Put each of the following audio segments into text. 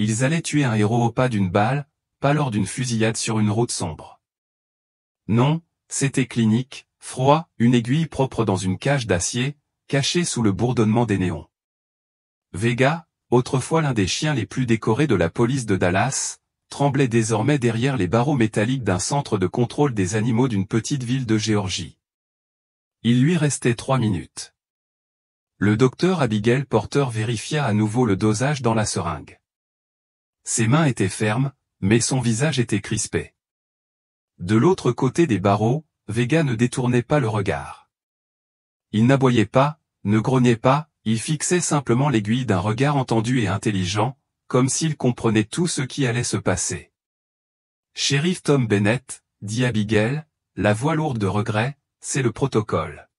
Ils allaient tuer un héros au pas d'une balle, pas lors d'une fusillade sur une route sombre. Non, c'était clinique, froid, une aiguille propre dans une cage d'acier, cachée sous le bourdonnement des néons. Vega, autrefois l'un des chiens les plus décorés de la police de Dallas, tremblait désormais derrière les barreaux métalliques d'un centre de contrôle des animaux d'une petite ville de Géorgie. Il lui restait 3 minutes. Le docteur Abigail Porter vérifia à nouveau le dosage dans la seringue. Ses mains étaient fermes, mais son visage était crispé. De l'autre côté des barreaux, Vega ne détournait pas le regard. Il n'aboyait pas, ne grognait pas, il fixait simplement l'aiguille d'un regard entendu et intelligent, comme s'il comprenait tout ce qui allait se passer. « Shérif Tom Bennett, dit Abigail, la voix lourde de regret, c'est le protocole.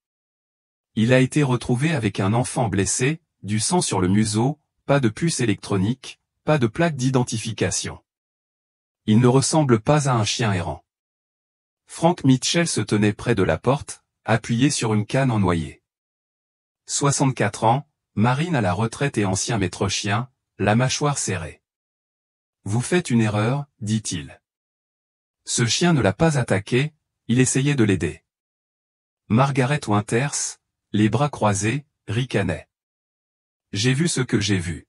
Il a été retrouvé avec un enfant blessé, du sang sur le museau, pas de puce électronique, pas de plaque d'identification. Il ne ressemble pas à un chien errant. » Frank Mitchell se tenait près de la porte, appuyé sur une canne en noyer. 64 ans, marine à la retraite et ancien maître chien, la mâchoire serrée. « Vous faites une erreur, dit-il. Ce chien ne l'a pas attaqué, il essayait de l'aider. » Margaret Winters, les bras croisés, ricanait. « J'ai vu ce que j'ai vu. »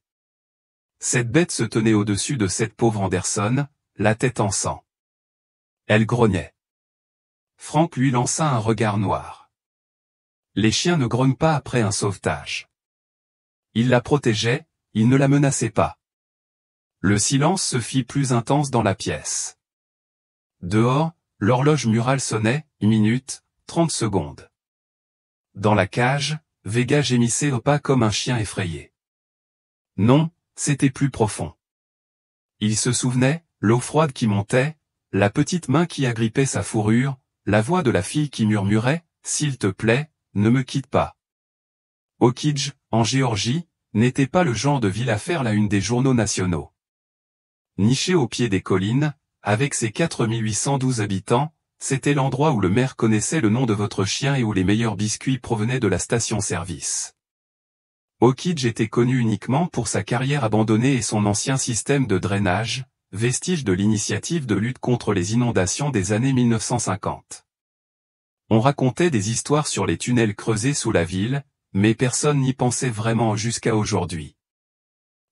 Cette bête se tenait au-dessus de cette pauvre Anderson, la tête en sang. Elle grognait. Frank lui lança un regard noir. Les chiens ne grognent pas après un sauvetage. Il la protégeait, il ne la menaçait pas. Le silence se fit plus intense dans la pièce. Dehors, l'horloge murale sonnait, 1 minute, 30 secondes. Dans la cage, Vega gémissait au pas comme un chien effrayé. Non, c'était plus profond. Il se souvenait, l'eau froide qui montait, la petite main qui agrippait sa fourrure, la voix de la fille qui murmurait, « S'il te plaît, ne me quitte pas. » Oakidge, en Géorgie, n'était pas le genre de ville à faire la une des journaux nationaux. Niché au pied des collines, avec ses 4812 habitants, c'était l'endroit où le maire connaissait le nom de votre chien et où les meilleurs biscuits provenaient de la station-service. Oakidge était connu uniquement pour sa carrière abandonnée et son ancien système de drainage, vestige de l'initiative de lutte contre les inondations des années 1950. On racontait des histoires sur les tunnels creusés sous la ville, mais personne n'y pensait vraiment jusqu'à aujourd'hui.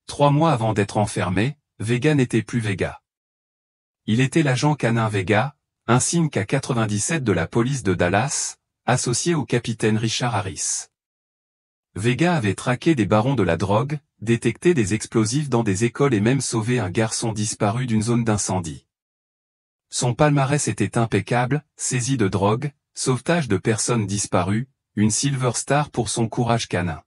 3 mois avant d'être enfermé, Vega n'était plus Vega. Il était l'agent canin Vega, insigne K97 de la police de Dallas, associé au capitaine Richard Harris. Vega avait traqué des barons de la drogue, détecté des explosifs dans des écoles et même sauvé un garçon disparu d'une zone d'incendie. Son palmarès était impeccable, saisie de drogue, sauvetage de personnes disparues, une Silver Star pour son courage canin.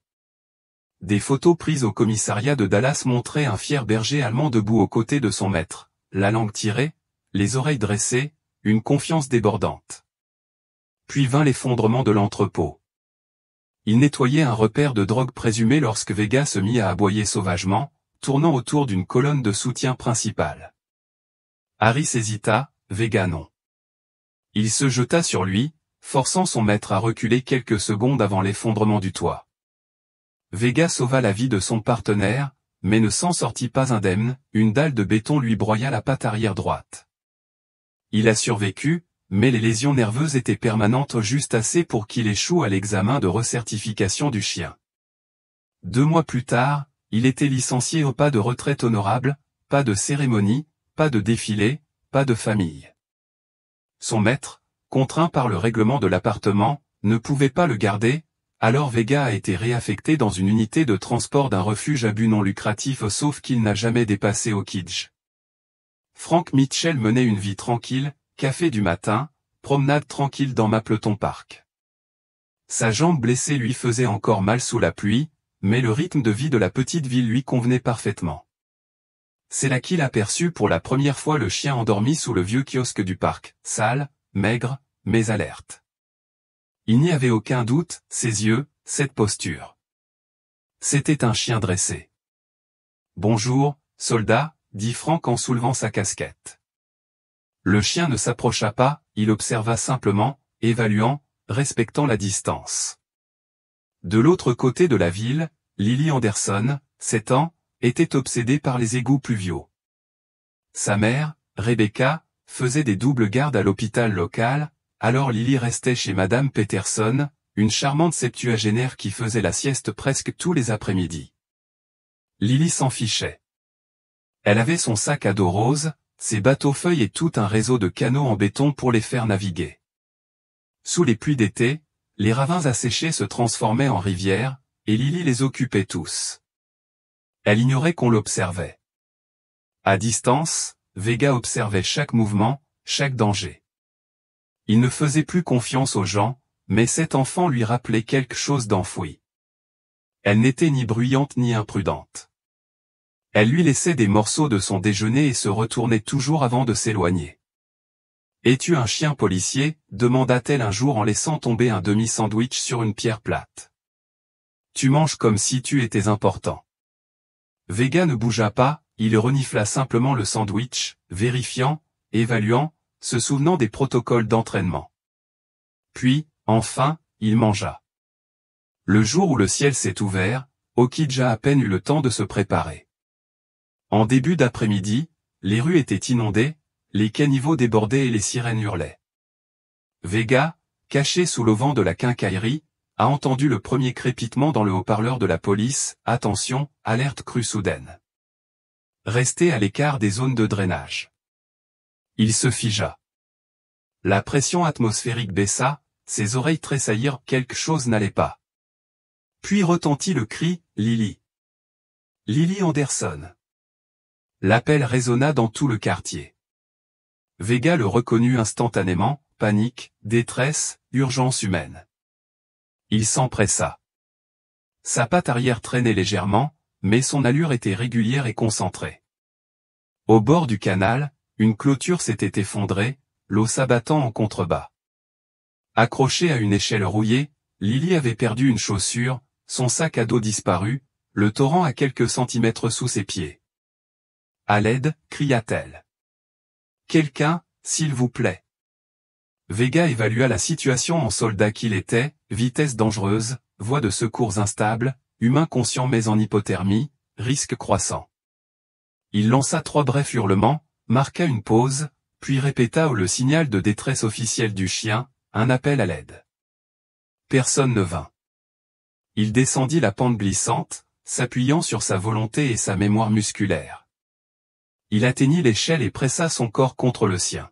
Des photos prises au commissariat de Dallas montraient un fier berger allemand debout aux côtés de son maître, la langue tirée, les oreilles dressées, une confiance débordante. Puis vint l'effondrement de l'entrepôt. Il nettoyait un repère de drogue présumé lorsque Vega se mit à aboyer sauvagement, tournant autour d'une colonne de soutien principale. Harris hésita, Vega non. Il se jeta sur lui, forçant son maître à reculer quelques secondes avant l'effondrement du toit. Vega sauva la vie de son partenaire, mais ne s'en sortit pas indemne, une dalle de béton lui broya la patte arrière droite. Il a survécu, mais les lésions nerveuses étaient permanentes juste assez pour qu'il échoue à l'examen de recertification du chien. 2 mois plus tard, il était licencié au pas de retraite honorable, pas de cérémonie, pas de défilé, pas de famille. Son maître, contraint par le règlement de l'appartement, ne pouvait pas le garder, alors Vega a été réaffecté dans une unité de transport d'un refuge à but non lucratif sauf qu'il n'a jamais dépassé Oakidge. Frank Mitchell menait une vie tranquille, café du matin, promenade tranquille dans Mapleton Park. Sa jambe blessée lui faisait encore mal sous la pluie, mais le rythme de vie de la petite ville lui convenait parfaitement. C'est là qu'il aperçut pour la première fois le chien endormi sous le vieux kiosque du parc, sale, maigre, mais alerte. Il n'y avait aucun doute, ses yeux, cette posture. C'était un chien dressé. « Bonjour, soldat », dit Frank en soulevant sa casquette. Le chien ne s'approcha pas, il observa simplement, évaluant, respectant la distance. De l'autre côté de la ville, Lily Anderson, 7 ans, était obsédé par les égouts pluviaux. Sa mère, Rebecca, faisait des doubles gardes à l'hôpital local, alors Lily restait chez Madame Peterson, une charmante septuagénaire qui faisait la sieste presque tous les après-midi. Lily s'en fichait. Elle avait son sac à dos rose, ses bateaux-feuilles et tout un réseau de canaux en béton pour les faire naviguer. Sous les pluies d'été, les ravins asséchés se transformaient en rivières, et Lily les occupait tous. Elle ignorait qu'on l'observait. À distance, Vega observait chaque mouvement, chaque danger. Il ne faisait plus confiance aux gens, mais cet enfant lui rappelait quelque chose d'enfoui. Elle n'était ni bruyante ni imprudente. Elle lui laissait des morceaux de son déjeuner et se retournait toujours avant de s'éloigner. « Es-tu un chien policier ?» demanda-t-elle un jour en laissant tomber un demi-sandwich sur une pierre plate. « Tu manges comme si tu étais important. » Vega ne bougea pas, il renifla simplement le sandwich, vérifiant, évaluant, se souvenant des protocoles d'entraînement. Puis, enfin, il mangea. Le jour où le ciel s'est ouvert, Okidja a à peine eu le temps de se préparer. En début d'après-midi, les rues étaient inondées, les caniveaux débordaient et les sirènes hurlaient. Vega, caché sous l'auvent de la quincaillerie, a entendu le premier crépitement dans le haut-parleur de la police. « Attention, alerte crue soudaine. Restez à l'écart des zones de drainage. » Il se figea. La pression atmosphérique baissa, ses oreilles tressaillirent, quelque chose n'allait pas. Puis retentit le cri « Lily !» Lily Anderson. L'appel résonna dans tout le quartier. Vega le reconnut instantanément, panique, détresse, urgence humaine. Il s'empressa. Sa patte arrière traînait légèrement, mais son allure était régulière et concentrée. Au bord du canal, une clôture s'était effondrée, l'eau s'abattant en contrebas. Accrochée à une échelle rouillée, Lily avait perdu une chaussure, son sac à dos disparu, le torrent à quelques centimètres sous ses pieds. « À l'aide !» cria-t-elle. « Quelqu'un, s'il vous plaît. » Vega évalua la situation en soldat qu'il était, vitesse dangereuse, voie de secours instable, humain conscient mais en hypothermie, risque croissant. Il lança 3 brefs hurlements, marqua une pause, puis répéta le signal de détresse officiel du chien, un appel à l'aide. Personne ne vint. Il descendit la pente glissante, s'appuyant sur sa volonté et sa mémoire musculaire. Il atteignit l'échelle et pressa son corps contre le sien.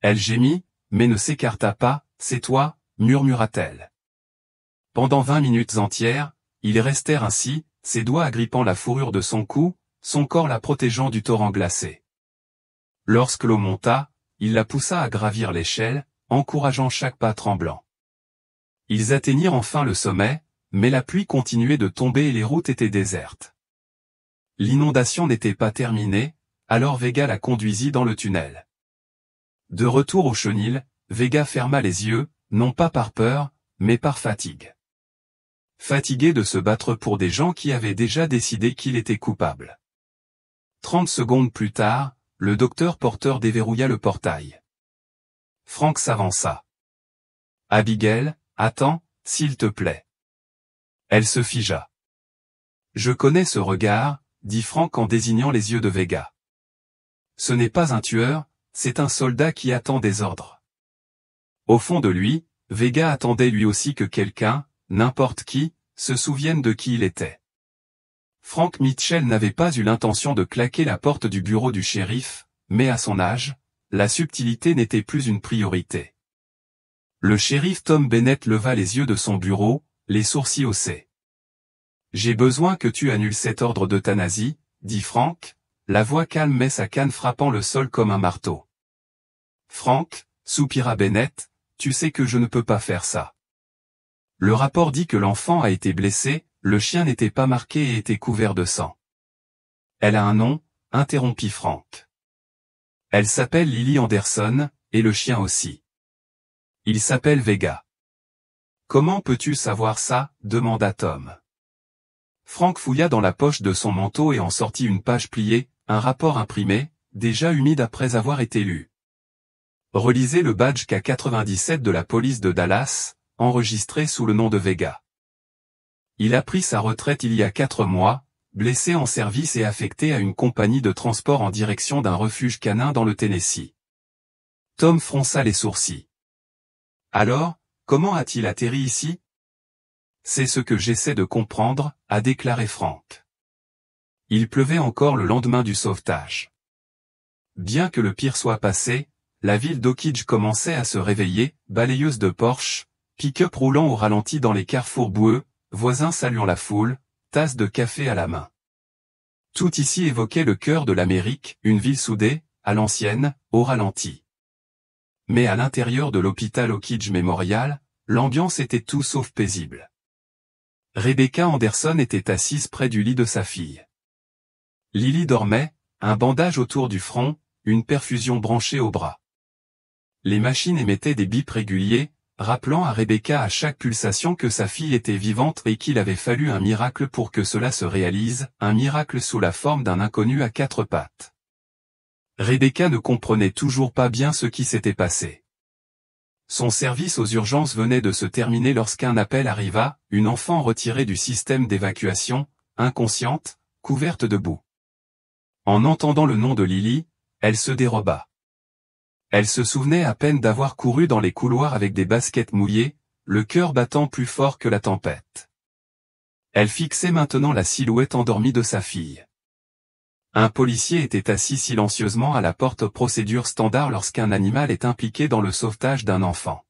Elle gémit, mais ne s'écarta pas. « C'est toi » murmura-t-elle. Pendant 20 minutes entières, ils restèrent ainsi, ses doigts agrippant la fourrure de son cou, son corps la protégeant du torrent glacé. Lorsque l'eau monta, il la poussa à gravir l'échelle, encourageant chaque pas tremblant. Ils atteignirent enfin le sommet, mais la pluie continuait de tomber et les routes étaient désertes. L'inondation n'était pas terminée, alors Vega la conduisit dans le tunnel. De retour au chenil, Vega ferma les yeux, non pas par peur, mais par fatigue. Fatigué de se battre pour des gens qui avaient déjà décidé qu'il était coupable. 30 secondes plus tard, le docteur Porter déverrouilla le portail. Frank s'avança. « Abigail, attends, s'il te plaît. » Elle se figea. « Je connais ce regard, » dit Frank en désignant les yeux de Vega. « Ce n'est pas un tueur, c'est un soldat qui attend des ordres. » Au fond de lui, Vega attendait lui aussi que quelqu'un, n'importe qui, se souvienne de qui il était. Frank Mitchell n'avait pas eu l'intention de claquer la porte du bureau du shérif, mais à son âge, la subtilité n'était plus une priorité. Le shérif Tom Bennett leva les yeux de son bureau, les sourcils haussés. « J'ai besoin que tu annules cet ordre d'euthanasie, » dit Frank, la voix calme mais sa canne frappant le sol comme un marteau. « Frank, » soupira Bennett, « tu sais que je ne peux pas faire ça. Le rapport dit que l'enfant a été blessé, le chien n'était pas marqué et était couvert de sang. » « Elle a un nom, » interrompit Frank. « Elle s'appelle Lily Anderson, et le chien aussi. Il s'appelle Vega. »« Comment peux-tu savoir ça ?» demanda Tom. Frank fouilla dans la poche de son manteau et en sortit une page pliée, un rapport imprimé, déjà humide après avoir été lu. Relisez le badge K97 de la police de Dallas, enregistré sous le nom de Vega. Il a pris sa retraite il y a 4 mois, blessé en service et affecté à une compagnie de transport en direction d'un refuge canin dans le Tennessee. Tom fronça les sourcils. Alors, comment a-t-il atterri ici? C'est ce que j'essaie de comprendre, a déclaré Frank. Il pleuvait encore le lendemain du sauvetage. Bien que le pire soit passé, la ville d'Oakidge commençait à se réveiller, balayeuse de Porsche, pick-up roulant au ralenti dans les carrefours boueux, voisins saluant la foule, tasse de café à la main. Tout ici évoquait le cœur de l'Amérique, une ville soudée, à l'ancienne, au ralenti. Mais à l'intérieur de l'hôpital Oakidge Memorial, l'ambiance était tout sauf paisible. Rebecca Anderson était assise près du lit de sa fille. Lily dormait, un bandage autour du front, une perfusion branchée au bras. Les machines émettaient des bips réguliers, rappelant à Rebecca à chaque pulsation que sa fille était vivante et qu'il avait fallu un miracle pour que cela se réalise, un miracle sous la forme d'un inconnu à quatre pattes. Rebecca ne comprenait toujours pas bien ce qui s'était passé. Son service aux urgences venait de se terminer lorsqu'un appel arriva, une enfant retirée du système d'évacuation, inconsciente, couverte de boue. En entendant le nom de Lily, elle se déroba. Elle se souvenait à peine d'avoir couru dans les couloirs avec des baskets mouillées, le cœur battant plus fort que la tempête. Elle fixait maintenant la silhouette endormie de sa fille. Un policier était assis silencieusement à la porte procédure standard lorsqu'un animal est impliqué dans le sauvetage d'un enfant.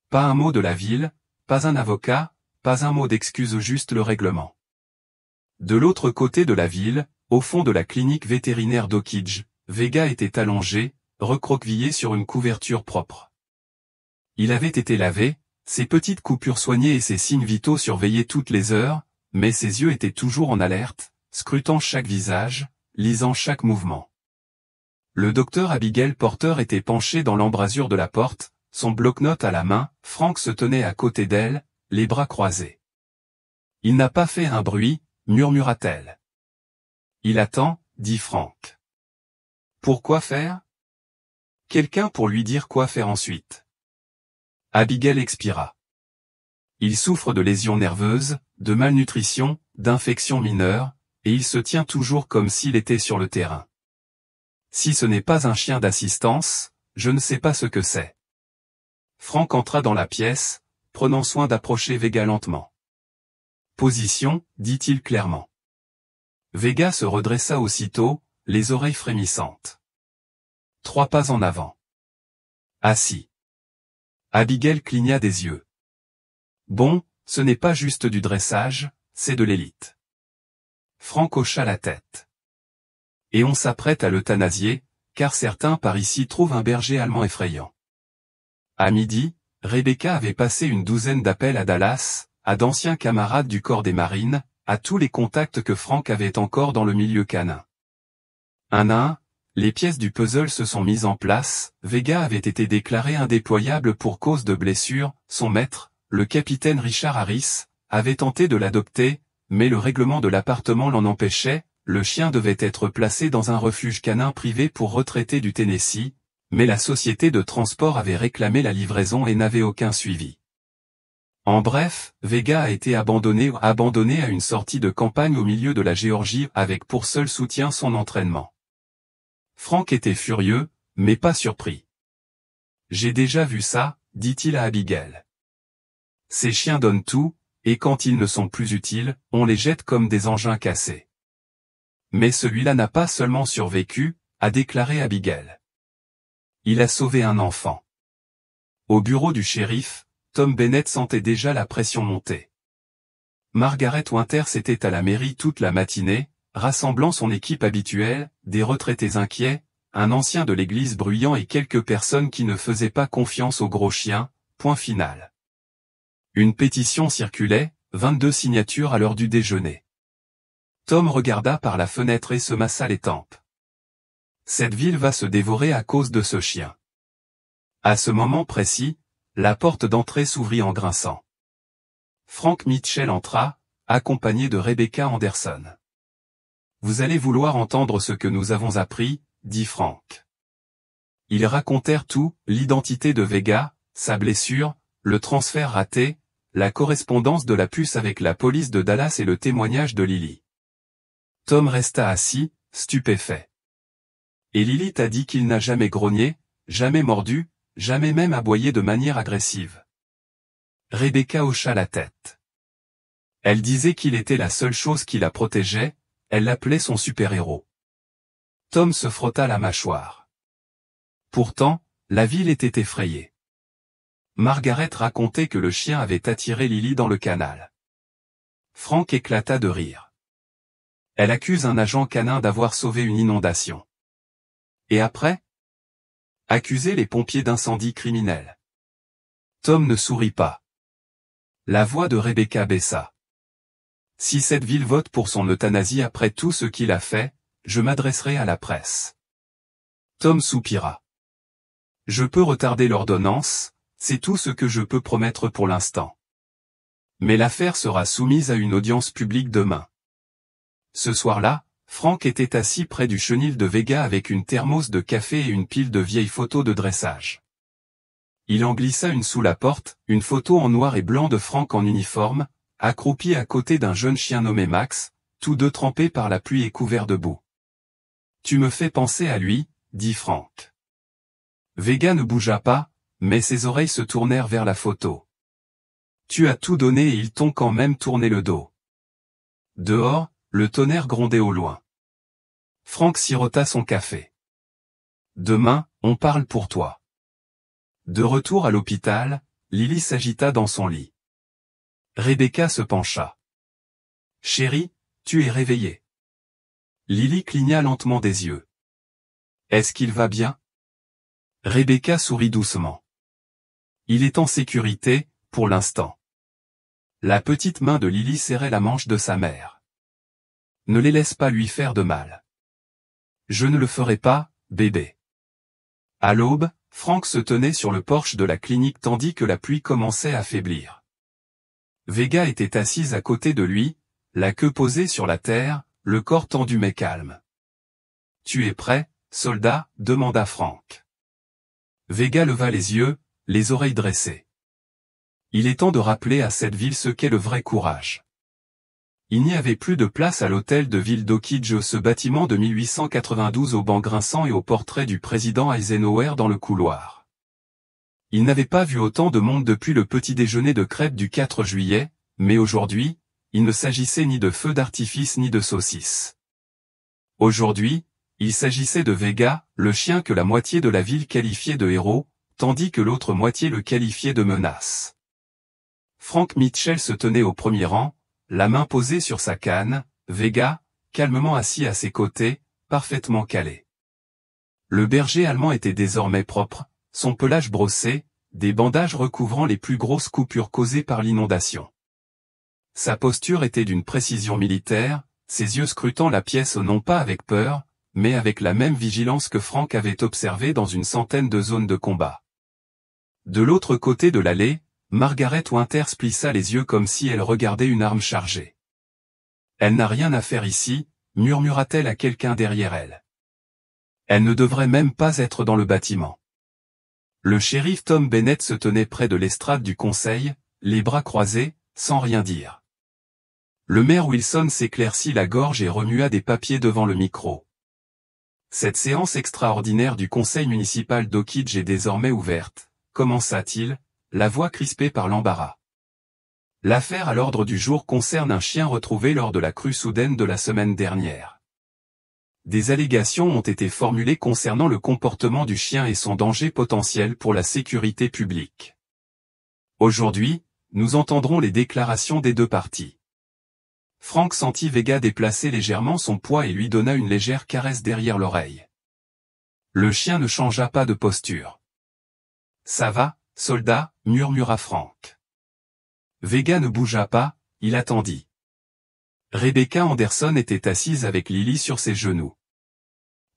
Pas un mot de la ville, pas un avocat, pas un mot d'excuse, juste le règlement. De l'autre côté de la ville, au fond de la clinique vétérinaire d'Oakidge, Vega était allongé, recroquevillé sur une couverture propre. Il avait été lavé, ses petites coupures soignées et ses signes vitaux surveillés toutes les heures, mais ses yeux étaient toujours en alerte, scrutant chaque visage, lisant chaque mouvement. Le docteur Abigail Porter était penché dans l'embrasure de la porte, son bloc-notes à la main, Frank se tenait à côté d'elle, les bras croisés. « Il n'a pas fait un bruit », murmura-t-elle. « Il attend, » dit Frank. « Pourquoi faire ? Quelqu'un pour lui dire quoi faire ensuite. » Abigail expira. « Il souffre de lésions nerveuses, de malnutrition, d'infections mineures, et il se tient toujours comme s'il était sur le terrain. Si ce n'est pas un chien d'assistance, je ne sais pas ce que c'est. » Frank entra dans la pièce, prenant soin d'approcher Vega lentement. « Position, » dit-il clairement. Vega se redressa aussitôt, les oreilles frémissantes. 3 pas en avant. Assis. Abigail cligna des yeux. Bon, ce n'est pas juste du dressage, c'est de l'élite. Frank hocha la tête. Et on s'apprête à l'euthanasier, car certains par ici trouvent un berger allemand effrayant. À midi, Rebecca avait passé une douzaine d'appels à Dallas, à d'anciens camarades du corps des marines, à tous les contacts que Frank avait encore dans le milieu canin. Un à un, les pièces du puzzle se sont mises en place, Vega avait été déclaré indéployable pour cause de blessure, son maître, le capitaine Richard Harris, avait tenté de l'adopter, mais le règlement de l'appartement l'en empêchait, le chien devait être placé dans un refuge canin privé pour retraités du Tennessee, mais la société de transport avait réclamé la livraison et n'avait aucun suivi. En bref, Vega a été abandonné à une sortie de campagne au milieu de la Géorgie avec pour seul soutien son entraînement. Frank était furieux, mais pas surpris. « J'ai déjà vu ça, » dit-il à Abigail. « Ces chiens donnent tout, et quand ils ne sont plus utiles, on les jette comme des engins cassés. » Mais celui-là n'a pas seulement survécu, a déclaré Abigail. Il a sauvé un enfant. Au bureau du shérif, Tom Bennett sentait déjà la pression monter. Margaret Winters était à la mairie toute la matinée, rassemblant son équipe habituelle, des retraités inquiets, un ancien de l'église bruyant et quelques personnes qui ne faisaient pas confiance aux gros chiens, point final. Une pétition circulait, 22 signatures à l'heure du déjeuner. Tom regarda par la fenêtre et se massa les tempes. Cette ville va se dévorer à cause de ce chien. À ce moment précis, la porte d'entrée s'ouvrit en grinçant. Frank Mitchell entra, accompagné de Rebecca Anderson. « Vous allez vouloir entendre ce que nous avons appris, » dit Frank. Ils racontèrent tout, l'identité de Vega, sa blessure, le transfert raté, la correspondance de la puce avec la police de Dallas et le témoignage de Lily. Tom resta assis, stupéfait. Et Lily t'a dit qu'il n'a jamais grogné, jamais mordu, jamais même aboyé de manière agressive. Rebecca hocha la tête. Elle disait qu'il était la seule chose qui la protégeait, elle l'appelait son super-héros. Tom se frotta la mâchoire. Pourtant, la ville était effrayée. Margaret racontait que le chien avait attiré Lily dans le canal. Frank éclata de rire. Elle accuse un agent canin d'avoir sauvé une inondation. Et après? Accuser les pompiers d'incendie criminel. Tom ne sourit pas. La voix de Rebecca baissa. Si cette ville vote pour son euthanasie après tout ce qu'il a fait, je m'adresserai à la presse. Tom soupira. Je peux retarder l'ordonnance, c'est tout ce que je peux promettre pour l'instant. Mais l'affaire sera soumise à une audience publique demain. Ce soir-là, Frank était assis près du chenil de Vega avec une thermos de café et une pile de vieilles photos de dressage. Il en glissa une sous la porte, une photo en noir et blanc de Frank en uniforme, accroupi à côté d'un jeune chien nommé Max, tous deux trempés par la pluie et couverts de boue. Tu me fais penser à lui, dit Frank. Vega ne bougea pas, mais ses oreilles se tournèrent vers la photo. Tu as tout donné et ils t'ont quand même tourné le dos. Dehors, le tonnerre grondait au loin. Frank sirota son café. Demain, on parle pour toi. De retour à l'hôpital, Lily s'agita dans son lit. Rebecca se pencha. Chérie, tu es réveillée. Lily cligna lentement des yeux. Est-ce qu'il va bien? Rebecca sourit doucement. Il est en sécurité, pour l'instant. La petite main de Lily serrait la manche de sa mère. Ne les laisse pas lui faire de mal. Je ne le ferai pas, bébé. À l'aube, Frank se tenait sur le porche de la clinique tandis que la pluie commençait à faiblir. Vega était assise à côté de lui, la queue posée sur la terre, le corps tendu mais calme. Tu es prêt, soldat? Demanda Frank. Vega leva les yeux, les oreilles dressées. Il est temps de rappeler à cette ville ce qu'est le vrai courage. Il n'y avait plus de place à l'hôtel de ville d'Oakidge, ce bâtiment de 1892 aux bancs grinçants et au portrait du président Eisenhower dans le couloir. Il n'avait pas vu autant de monde depuis le petit déjeuner de crêpes du 4 juillet, mais aujourd'hui, il ne s'agissait ni de feux d'artifice ni de saucisses. Aujourd'hui, il s'agissait de Vega, le chien que la moitié de la ville qualifiait de héros, tandis que l'autre moitié le qualifiait de menace. Frank Mitchell se tenait au premier rang, la main posée sur sa canne, Vega, calmement assis à ses côtés, parfaitement calé. Le berger allemand était désormais propre, son pelage brossé, des bandages recouvrant les plus grosses coupures causées par l'inondation. Sa posture était d'une précision militaire, ses yeux scrutant la pièce non pas avec peur, mais avec la même vigilance que Frank avait observée dans une centaine de zones de combat. De l'autre côté de l'allée, Margaret Winters plissa les yeux comme si elle regardait une arme chargée. Elle n'a rien à faire ici, murmura-t-elle à quelqu'un derrière elle. Elle ne devrait même pas être dans le bâtiment. Le shérif Tom Bennett se tenait près de l'estrade du conseil, les bras croisés, sans rien dire. Le maire Wilson s'éclaircit la gorge et remua des papiers devant le micro. Cette séance extraordinaire du conseil municipal d'Oakidge est désormais ouverte, commença-t-il, la voix crispée par l'embarras. L'affaire à l'ordre du jour concerne un chien retrouvé lors de la crue soudaine de la semaine dernière. Des allégations ont été formulées concernant le comportement du chien et son danger potentiel pour la sécurité publique. Aujourd'hui, nous entendrons les déclarations des deux parties. Frank sentit Vega déplacer légèrement son poids et lui donna une légère caresse derrière l'oreille. Le chien ne changea pas de posture. « Ça va, soldat » murmura Frank. Vega ne bougea pas, il attendit. Rebecca Anderson était assise avec Lily sur ses genoux.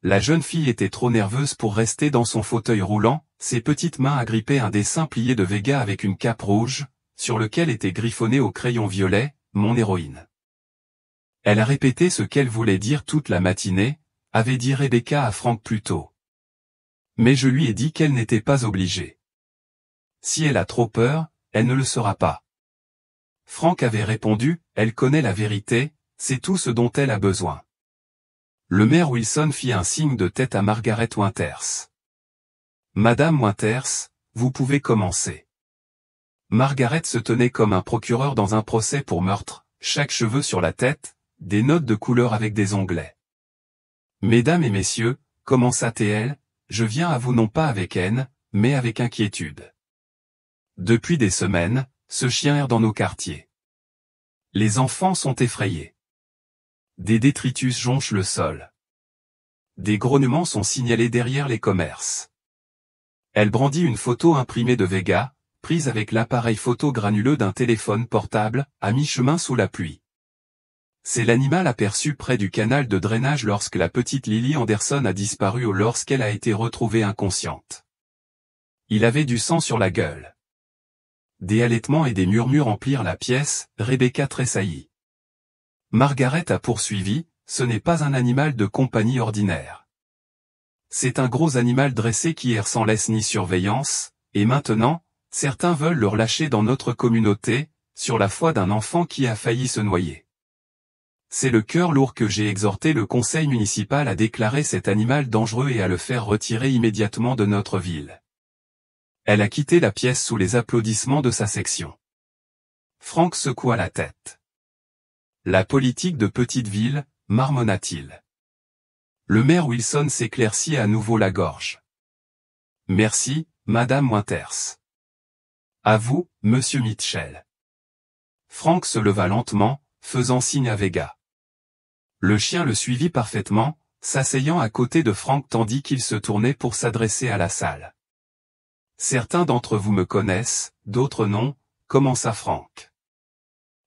La jeune fille était trop nerveuse pour rester dans son fauteuil roulant, ses petites mains agrippaient un dessin plié de Vega avec une cape rouge, sur lequel était griffonné au crayon violet, « Mon héroïne ». Elle a répété ce qu'elle voulait dire toute la matinée, avait dit Rebecca à Frank plus tôt. Mais je lui ai dit qu'elle n'était pas obligée. Si elle a trop peur, elle ne le sera pas. Frank avait répondu, elle connaît la vérité, c'est tout ce dont elle a besoin. Le maire Wilson fit un signe de tête à Margaret Winters. Madame Winters, vous pouvez commencer. Margaret se tenait comme un procureur dans un procès pour meurtre, chaque cheveu sur la tête, des notes de couleur avec des onglets. Mesdames et messieurs, commença-t-elle, je viens à vous non pas avec haine, mais avec inquiétude. Depuis des semaines, ce chien erre dans nos quartiers. Les enfants sont effrayés. Des détritus jonchent le sol. Des grognements sont signalés derrière les commerces. Elle brandit une photo imprimée de Vega, prise avec l'appareil photo granuleux d'un téléphone portable, à mi-chemin sous la pluie. C'est l'animal aperçu près du canal de drainage lorsque la petite Lily Anderson a disparu ou lorsqu'elle a été retrouvée inconsciente. Il avait du sang sur la gueule. Des halètements et des murmures emplirent la pièce, Rebecca tressaillit. Margaret a poursuivi, ce n'est pas un animal de compagnie ordinaire. C'est un gros animal dressé qui erre sans laisse ni surveillance, et maintenant, certains veulent le relâcher dans notre communauté, sur la foi d'un enfant qui a failli se noyer. C'est le cœur lourd que j'ai exhorté le conseil municipal à déclarer cet animal dangereux et à le faire retirer immédiatement de notre ville. Elle a quitté la pièce sous les applaudissements de sa section. Frank secoua la tête. La politique de petite ville, marmonna-t-il. Le maire Wilson s'éclaircit à nouveau la gorge. Merci, Madame Winters. À vous, Monsieur Mitchell. Frank se leva lentement, faisant signe à Vega. Le chien le suivit parfaitement, s'asseyant à côté de Frank tandis qu'il se tournait pour s'adresser à la salle. Certains d'entre vous me connaissent, d'autres non, commença Frank.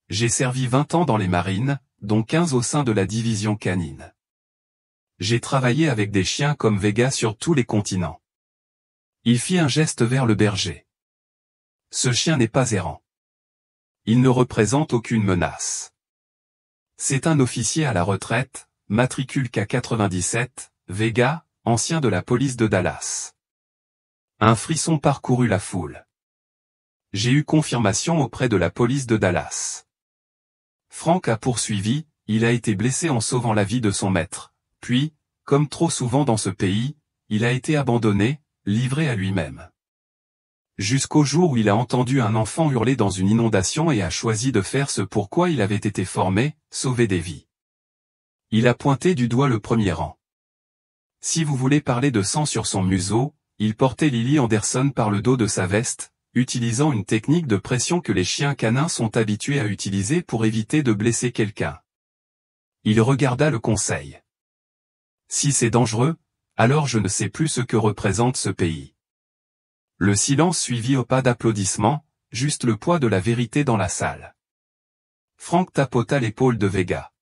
J'ai servi 20 ans dans les marines, dont 15 au sein de la division canine. J'ai travaillé avec des chiens comme Vega sur tous les continents. Il fit un geste vers le berger. Ce chien n'est pas errant. Il ne représente aucune menace. C'est un officier à la retraite, matricule K97, Vega, ancien de la police de Dallas. Un frisson parcourut la foule. J'ai eu confirmation auprès de la police de Dallas. Frank a poursuivi, il a été blessé en sauvant la vie de son maître, puis, comme trop souvent dans ce pays, il a été abandonné, livré à lui-même. Jusqu'au jour où il a entendu un enfant hurler dans une inondation et a choisi de faire ce pour quoi il avait été formé, sauver des vies. Il a pointé du doigt le premier rang. Si vous voulez parler de sang sur son museau, il portait Lily Anderson par le dos de sa veste, utilisant une technique de pression que les chiens canins sont habitués à utiliser pour éviter de blesser quelqu'un. Il regarda le conseil. Si c'est dangereux, alors je ne sais plus ce que représente ce pays. Le silence suivit au pas d'applaudissements, juste le poids de la vérité dans la salle. Frank tapota l'épaule de Vega.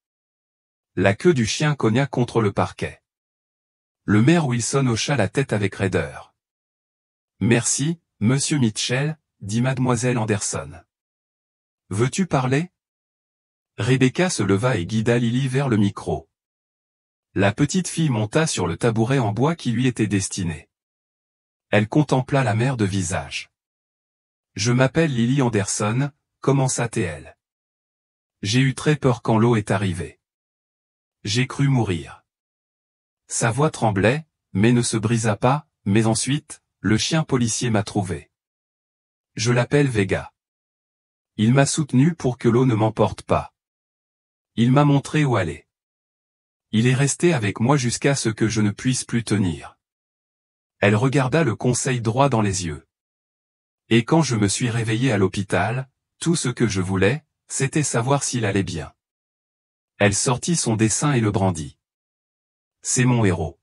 La queue du chien cogna contre le parquet. Le maire Wilson hocha la tête avec raideur. Merci, Monsieur Mitchell, dit Mademoiselle Anderson. Veux-tu parler? Rebecca se leva et guida Lily vers le micro. La petite fille monta sur le tabouret en bois qui lui était destiné. Elle contempla la mère de visage. Je m'appelle Lily Anderson, commença-t-elle. J'ai eu très peur quand l'eau est arrivée. J'ai cru mourir. Sa voix tremblait, mais ne se brisa pas, mais ensuite, le chien policier m'a trouvé. Je l'appelle Vega. Il m'a soutenu pour que l'eau ne m'emporte pas. Il m'a montré où aller. Il est resté avec moi jusqu'à ce que je ne puisse plus tenir. Elle regarda le conseil droit dans les yeux. Et quand je me suis réveillé à l'hôpital, tout ce que je voulais, c'était savoir s'il allait bien. Elle sortit son dessin et le brandit. C'est mon héros.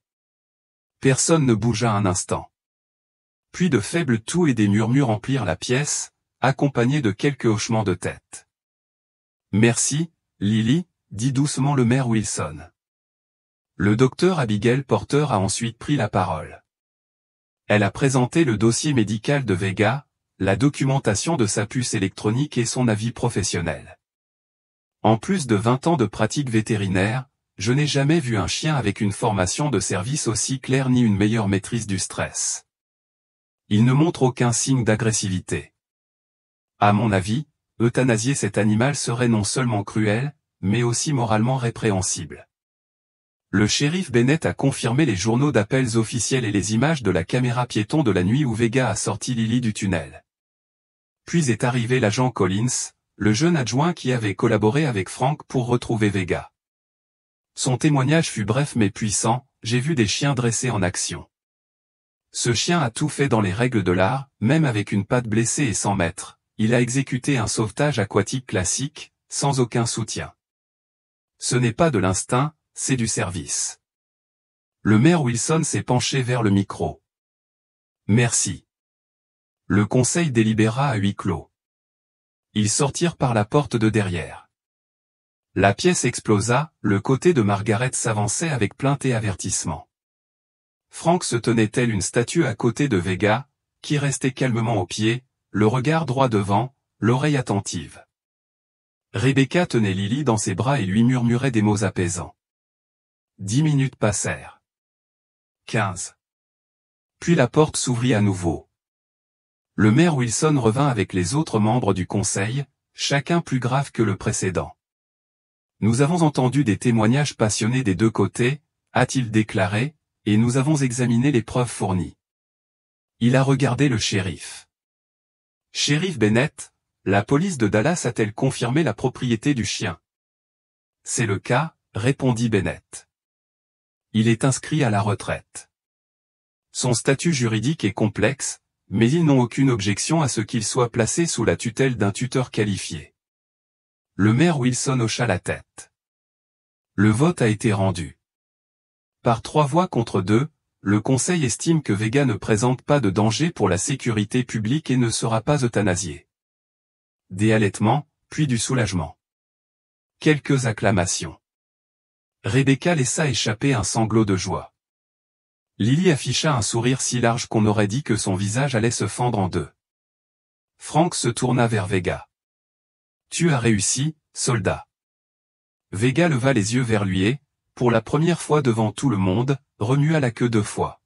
Personne ne bougea un instant. Puis de faibles toux et des murmures emplirent la pièce, accompagnés de quelques hochements de tête. Merci, Lily, dit doucement le maire Wilson. Le docteur Abigail Porter a ensuite pris la parole. Elle a présenté le dossier médical de Vega, la documentation de sa puce électronique et son avis professionnel. En plus de 20 ans de pratique vétérinaire, je n'ai jamais vu un chien avec une formation de service aussi claire ni une meilleure maîtrise du stress. Il ne montre aucun signe d'agressivité. À mon avis, euthanasier cet animal serait non seulement cruel, mais aussi moralement répréhensible. Le shérif Bennett a confirmé les journaux d'appels officiels et les images de la caméra piéton de la nuit où Vega a sorti Lily du tunnel. Puis est arrivé l'agent Collins, le jeune adjoint qui avait collaboré avec Frank pour retrouver Vega. Son témoignage fut bref mais puissant, j'ai vu des chiens dressés en action. Ce chien a tout fait dans les règles de l'art, même avec une patte blessée et sans maître. Il a exécuté un sauvetage aquatique classique, sans aucun soutien. Ce n'est pas de l'instinct, c'est du service. Le maire Wilson s'est penché vers le micro. Merci. Le conseil délibéra à huis clos. Ils sortirent par la porte de derrière. La pièce explosa, le côté de Margaret s'avançait avec plainte et avertissement. Frank se tenait tel une statue à côté de Vega, qui restait calmement au pied, le regard droit devant, l'oreille attentive. Rebecca tenait Lily dans ses bras et lui murmurait des mots apaisants. 10 minutes passèrent. 15. Puis la porte s'ouvrit à nouveau. Le maire Wilson revint avec les autres membres du conseil, chacun plus grave que le précédent. Nous avons entendu des témoignages passionnés des deux côtés, a-t-il déclaré, et nous avons examiné les preuves fournies. Il a regardé le shérif. Shérif Bennett, la police de Dallas a-t-elle confirmé la propriété du chien? C'est le cas, répondit Bennett. Il est inscrit à la retraite. Son statut juridique est complexe, mais ils n'ont aucune objection à ce qu'il soit placé sous la tutelle d'un tuteur qualifié. Le maire Wilson hocha la tête. Le vote a été rendu. Par 3 voix contre 2, le conseil estime que Vega ne présente pas de danger pour la sécurité publique et ne sera pas euthanasié. Des halètements, puis du soulagement. Quelques acclamations. Rebecca laissa échapper un sanglot de joie. Lily afficha un sourire si large qu'on aurait dit que son visage allait se fendre en deux. Frank se tourna vers Vega. Tu as réussi, soldat. Vega leva les yeux vers lui et, pour la première fois devant tout le monde, remua la queue 2 fois.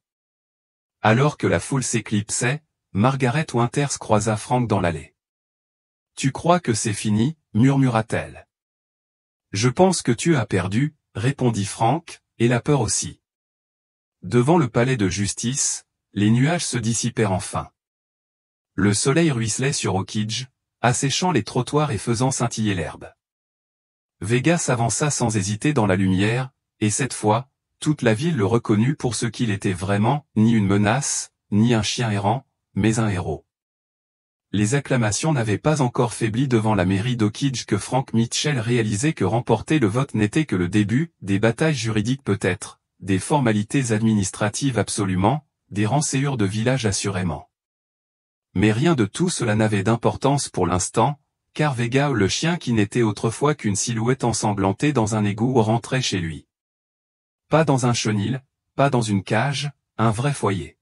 Alors que la foule s'éclipsait, Margaret Winters croisa Frank dans l'allée. Tu crois que c'est fini, murmura-t-elle. Je pense que tu as perdu, répondit Frank, et la peur aussi. Devant le palais de justice, les nuages se dissipèrent enfin. Le soleil ruisselait sur Oakidge, asséchant les trottoirs et faisant scintiller l'herbe. Vega s'avança sans hésiter dans la lumière, et cette fois, toute la ville le reconnut pour ce qu'il était vraiment, ni une menace, ni un chien errant, mais un héros. Les acclamations n'avaient pas encore faibli devant la mairie d'Oakidge que Frank Mitchell réalisait que remporter le vote n'était que le début, des batailles juridiques peut-être, des formalités administratives absolument, des renséures de village assurément. Mais rien de tout cela n'avait d'importance pour l'instant, car Vega, le chien qui n'était autrefois qu'une silhouette ensanglantée dans un égout, rentrait chez lui. Pas dans un chenil, pas dans une cage, un vrai foyer.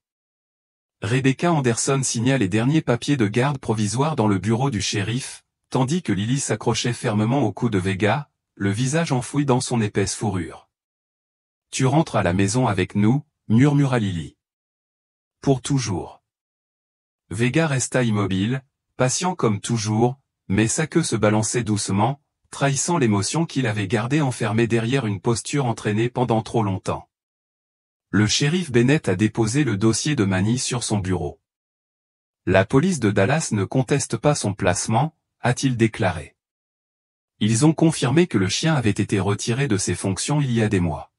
Rebecca Anderson signa les derniers papiers de garde provisoire dans le bureau du shérif, tandis que Lily s'accrochait fermement au cou de Vega, le visage enfoui dans son épaisse fourrure. « Tu rentres à la maison avec nous » murmura Lily. « Pour toujours. » Vega resta immobile, patient comme toujours, mais sa queue se balançait doucement, trahissant l'émotion qu'il avait gardée enfermée derrière une posture entraînée pendant trop longtemps. Le shérif Bennett a déposé le dossier de Manny sur son bureau. La police de Dallas ne conteste pas son placement, a-t-il déclaré. Ils ont confirmé que le chien avait été retiré de ses fonctions il y a des mois.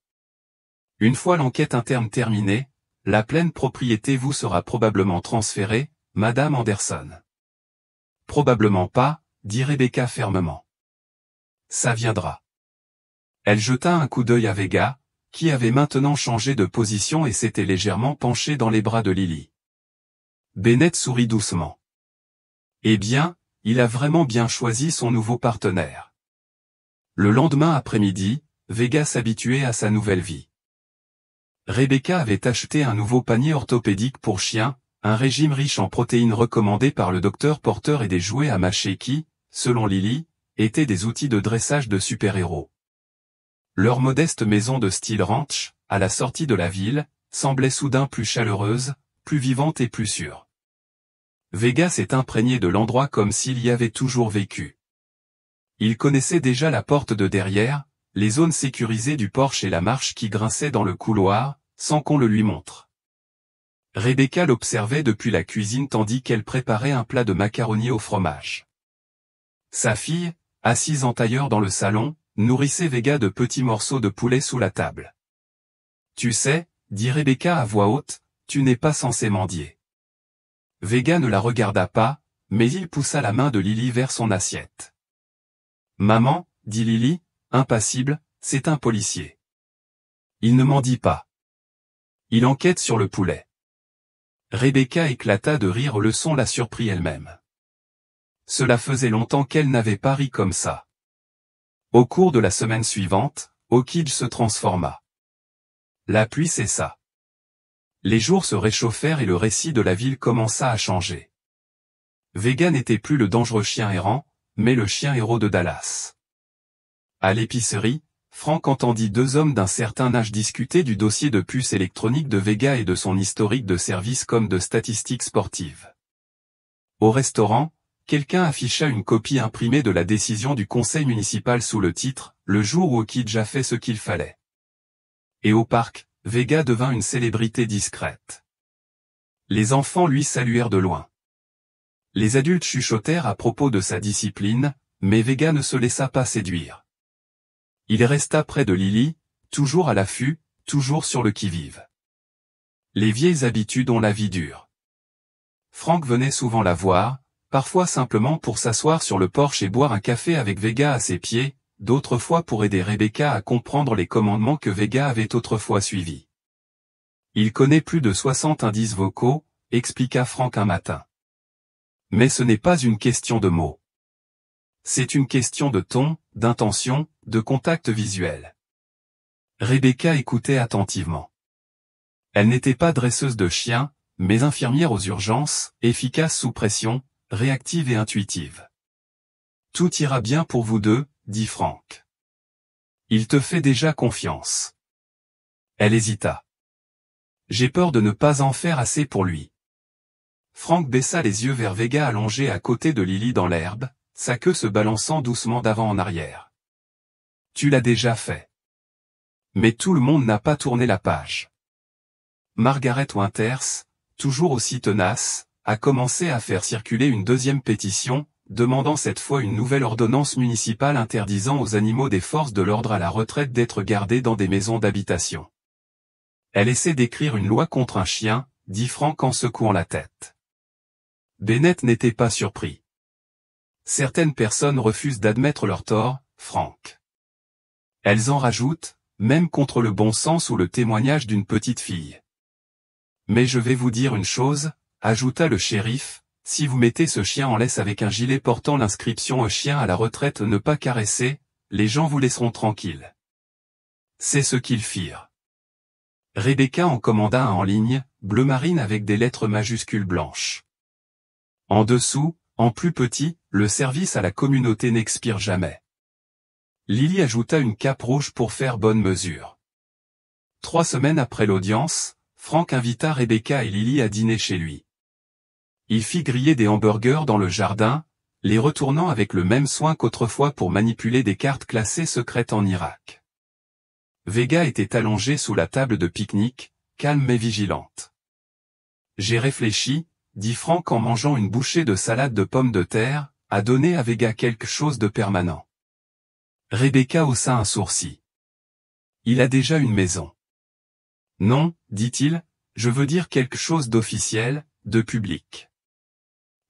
Une fois l'enquête interne terminée, la pleine propriété vous sera probablement transférée, Madame Anderson. Probablement pas, dit Rebecca fermement. Ça viendra. Elle jeta un coup d'œil à Vega, qui avait maintenant changé de position et s'était légèrement penché dans les bras de Lily. Bennett sourit doucement. Eh bien, il a vraiment bien choisi son nouveau partenaire. Le lendemain après-midi, Vega s'habituait à sa nouvelle vie. Rebecca avait acheté un nouveau panier orthopédique pour chiens, un régime riche en protéines recommandé par le docteur Porter et des jouets à mâcher qui, selon Lily, étaient des outils de dressage de super-héros. Leur modeste maison de style ranch, à la sortie de la ville, semblait soudain plus chaleureuse, plus vivante et plus sûre. Vega s'est imprégné de l'endroit comme s'il y avait toujours vécu. Il connaissait déjà la porte de derrière, les zones sécurisées du porche et la marche qui grinçait dans le couloir, sans qu'on le lui montre. Rebecca l'observait depuis la cuisine tandis qu'elle préparait un plat de macaroni au fromage. Sa fille, assise en tailleur dans le salon, nourrissait Vega de petits morceaux de poulet sous la table. « Tu sais, » dit Rebecca à voix haute, « tu n'es pas censé mendier. » Vega ne la regarda pas, mais il poussa la main de Lily vers son assiette. « Maman, » dit Lily, impassible, « c'est un policier. Il ne mendie pas. Il enquête sur le poulet. » Rebecca éclata de rire, le son la surprit elle-même. Cela faisait longtemps qu'elle n'avait pas ri comme ça. Au cours de la semaine suivante, Oakidge se transforma. La pluie cessa. Les jours se réchauffèrent et le récit de la ville commença à changer. Vega n'était plus le dangereux chien errant, mais le chien héros de Dallas. À l'épicerie, Frank entendit deux hommes d'un certain âge discuter du dossier de puce électronique de Vega et de son historique de service comme de statistiques sportives. Au restaurant, quelqu'un afficha une copie imprimée de la décision du conseil municipal sous le titre « Le jour où Oakidge a fait ce qu'il fallait ». Et au parc, Vega devint une célébrité discrète. Les enfants lui saluèrent de loin. Les adultes chuchotèrent à propos de sa discipline, mais Vega ne se laissa pas séduire. Il resta près de Lily, toujours à l'affût, toujours sur le qui-vive. Les vieilles habitudes ont la vie dure. Frank venait souvent la voir, parfois simplement pour s'asseoir sur le porche et boire un café avec Vega à ses pieds, d'autres fois pour aider Rebecca à comprendre les commandements que Vega avait autrefois suivis. Il connaît plus de 60 indices vocaux, expliqua Frank un matin. Mais ce n'est pas une question de mots. C'est une question de ton, d'intention, de contact visuel. Rebecca écoutait attentivement. Elle n'était pas dresseuse de chiens, mais infirmière aux urgences, efficace sous pression, réactive et intuitive. « Tout ira bien pour vous deux, » dit Frank. « Il te fait déjà confiance. » Elle hésita. « J'ai peur de ne pas en faire assez pour lui. » Frank baissa les yeux vers Vega allongée à côté de Lily dans l'herbe, sa queue se balançant doucement d'avant en arrière. « Tu l'as déjà fait. » Mais tout le monde n'a pas tourné la page. Margaret Winters, toujours aussi tenace, a commencé à faire circuler une deuxième pétition, demandant cette fois une nouvelle ordonnance municipale interdisant aux animaux des forces de l'ordre à la retraite d'être gardés dans des maisons d'habitation. Elle essaie d'écrire une loi contre un chien, dit Frank en secouant la tête. Bennett n'était pas surpris. Certaines personnes refusent d'admettre leur tort, Frank. Elles en rajoutent, même contre le bon sens ou le témoignage d'une petite fille. Mais je vais vous dire une chose, ajouta le shérif, si vous mettez ce chien en laisse avec un gilet portant l'inscription « Chien à la retraite ne pas caresser », les gens vous laisseront tranquille. C'est ce qu'ils firent. Rebecca en commanda un en ligne, bleu marine avec des lettres majuscules blanches. En dessous, en plus petit, le service à la communauté n'expire jamais. Lily ajouta une cape rouge pour faire bonne mesure. 3 semaines après l'audience, Frank invita Rebecca et Lily à dîner chez lui. Il fit griller des hamburgers dans le jardin, les retournant avec le même soin qu'autrefois pour manipuler des cartes classées secrètes en Irak. Vega était allongée sous la table de pique-nique, calme mais vigilante. « J'ai réfléchi, » dit Frank en mangeant une bouchée de salade de pommes de terre, à donner à Vega quelque chose de permanent. Rebecca haussa un sourcil. « Il a déjà une maison. » « Non, » dit-il, « je veux dire quelque chose d'officiel, de public. »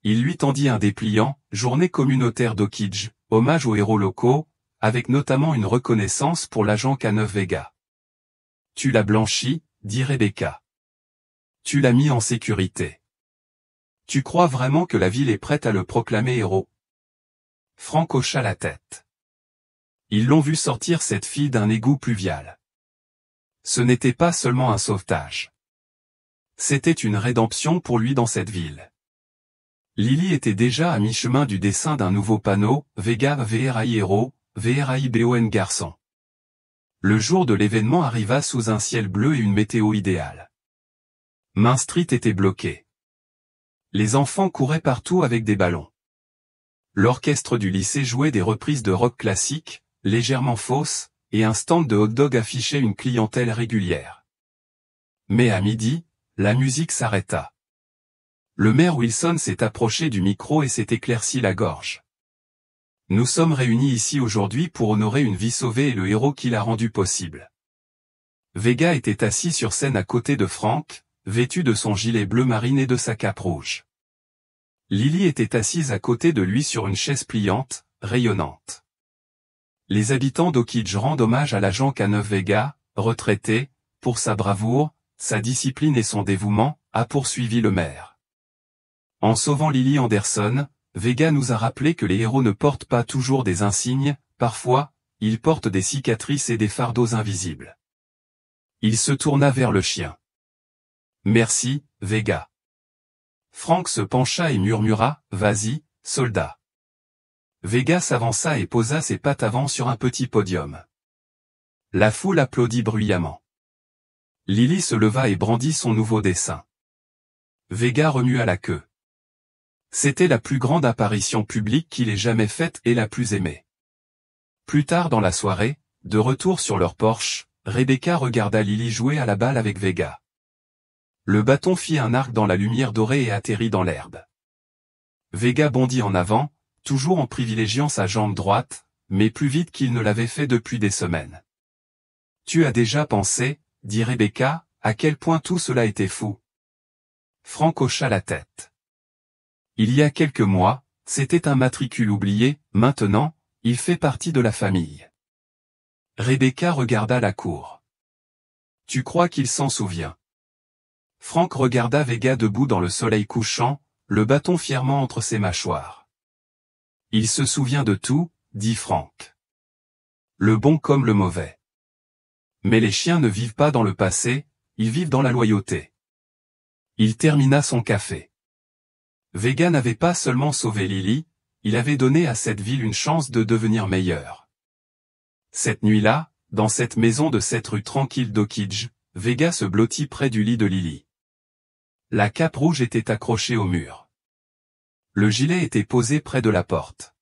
Il lui tendit un dépliant, « Journée communautaire d'Oakidge, hommage aux héros locaux, avec notamment une reconnaissance pour l'agent K9 Vega. »« Tu l'as blanchi, » dit Rebecca. « Tu l'as mis en sécurité. Tu crois vraiment que la ville est prête à le proclamer héros ?» Frank hocha la tête. Ils l'ont vu sortir cette fille d'un égout pluvial. Ce n'était pas seulement un sauvetage. C'était une rédemption pour lui dans cette ville. Lily était déjà à mi-chemin du dessin d'un nouveau panneau, Vega VRI héros, VRI BON garçon. Le jour de l'événement arriva sous un ciel bleu et une météo idéale. Main Street était bloquée. Les enfants couraient partout avec des ballons. L'orchestre du lycée jouait des reprises de rock classique, légèrement fausses, et un stand de hot-dog affichait une clientèle régulière. Mais à midi, la musique s'arrêta. Le maire Wilson s'est approché du micro et s'est éclairci la gorge. Nous sommes réunis ici aujourd'hui pour honorer une vie sauvée et le héros qui l'a rendu possible. Vega était assis sur scène à côté de Frank, vêtu de son gilet bleu marine et de sa cape rouge. Lily était assise à côté de lui sur une chaise pliante, rayonnante. Les habitants d'Oakidge rendent hommage à l'agent K9 Vega, retraité, pour sa bravoure, sa discipline et son dévouement, a poursuivi le maire. En sauvant Lily Anderson, Vega nous a rappelé que les héros ne portent pas toujours des insignes, parfois, ils portent des cicatrices et des fardeaux invisibles. Il se tourna vers le chien. Merci, Vega. Frank se pencha et murmura, vas-y, soldat. Vega s'avança et posa ses pattes avant sur un petit podium. La foule applaudit bruyamment. Lily se leva et brandit son nouveau dessin. Vega remua la queue. C'était la plus grande apparition publique qu'il ait jamais faite et la plus aimée. Plus tard dans la soirée, de retour sur leur Porsche, Rebecca regarda Lily jouer à la balle avec Vega. Le bâton fit un arc dans la lumière dorée et atterrit dans l'herbe. Vega bondit en avant, toujours en privilégiant sa jambe droite, mais plus vite qu'il ne l'avait fait depuis des semaines. Tu as déjà pensé, dit Rebecca, à quel point tout cela était fou. Frank hocha la tête. Il y a quelques mois, c'était un matricule oublié, maintenant, il fait partie de la famille. Rebecca regarda la cour. Tu crois qu'il s'en souvient? Frank regarda Vega debout dans le soleil couchant, le bâton fièrement entre ses mâchoires. Il se souvient de tout, dit Frank. Le bon comme le mauvais. Mais les chiens ne vivent pas dans le passé, ils vivent dans la loyauté. Il termina son café. Vega n'avait pas seulement sauvé Lily, il avait donné à cette ville une chance de devenir meilleure. Cette nuit-là, dans cette maison de cette rue tranquille d'Oakidge, Vega se blottit près du lit de Lily. La cape rouge était accrochée au mur. Le gilet était posé près de la porte.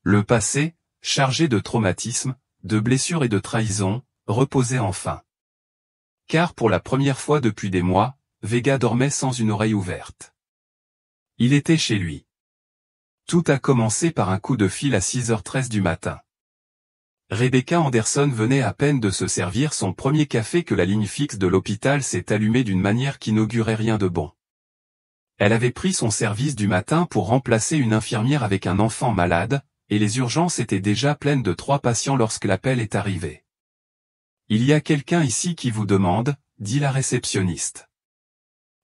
Le passé, chargé de traumatismes, de blessures et de trahisons, reposait enfin. Car pour la première fois depuis des mois, Vega dormait sans une oreille ouverte. Il était chez lui. Tout a commencé par un coup de fil à 6h13 du matin. Rebecca Anderson venait à peine de se servir son premier café que la ligne fixe de l'hôpital s'est allumée d'une manière qui n'augurait rien de bon. Elle avait pris son service du matin pour remplacer une infirmière avec un enfant malade, et les urgences étaient déjà pleines de 3 patients lorsque l'appel est arrivé. Il y a quelqu'un ici qui vous demande, dit la réceptionniste.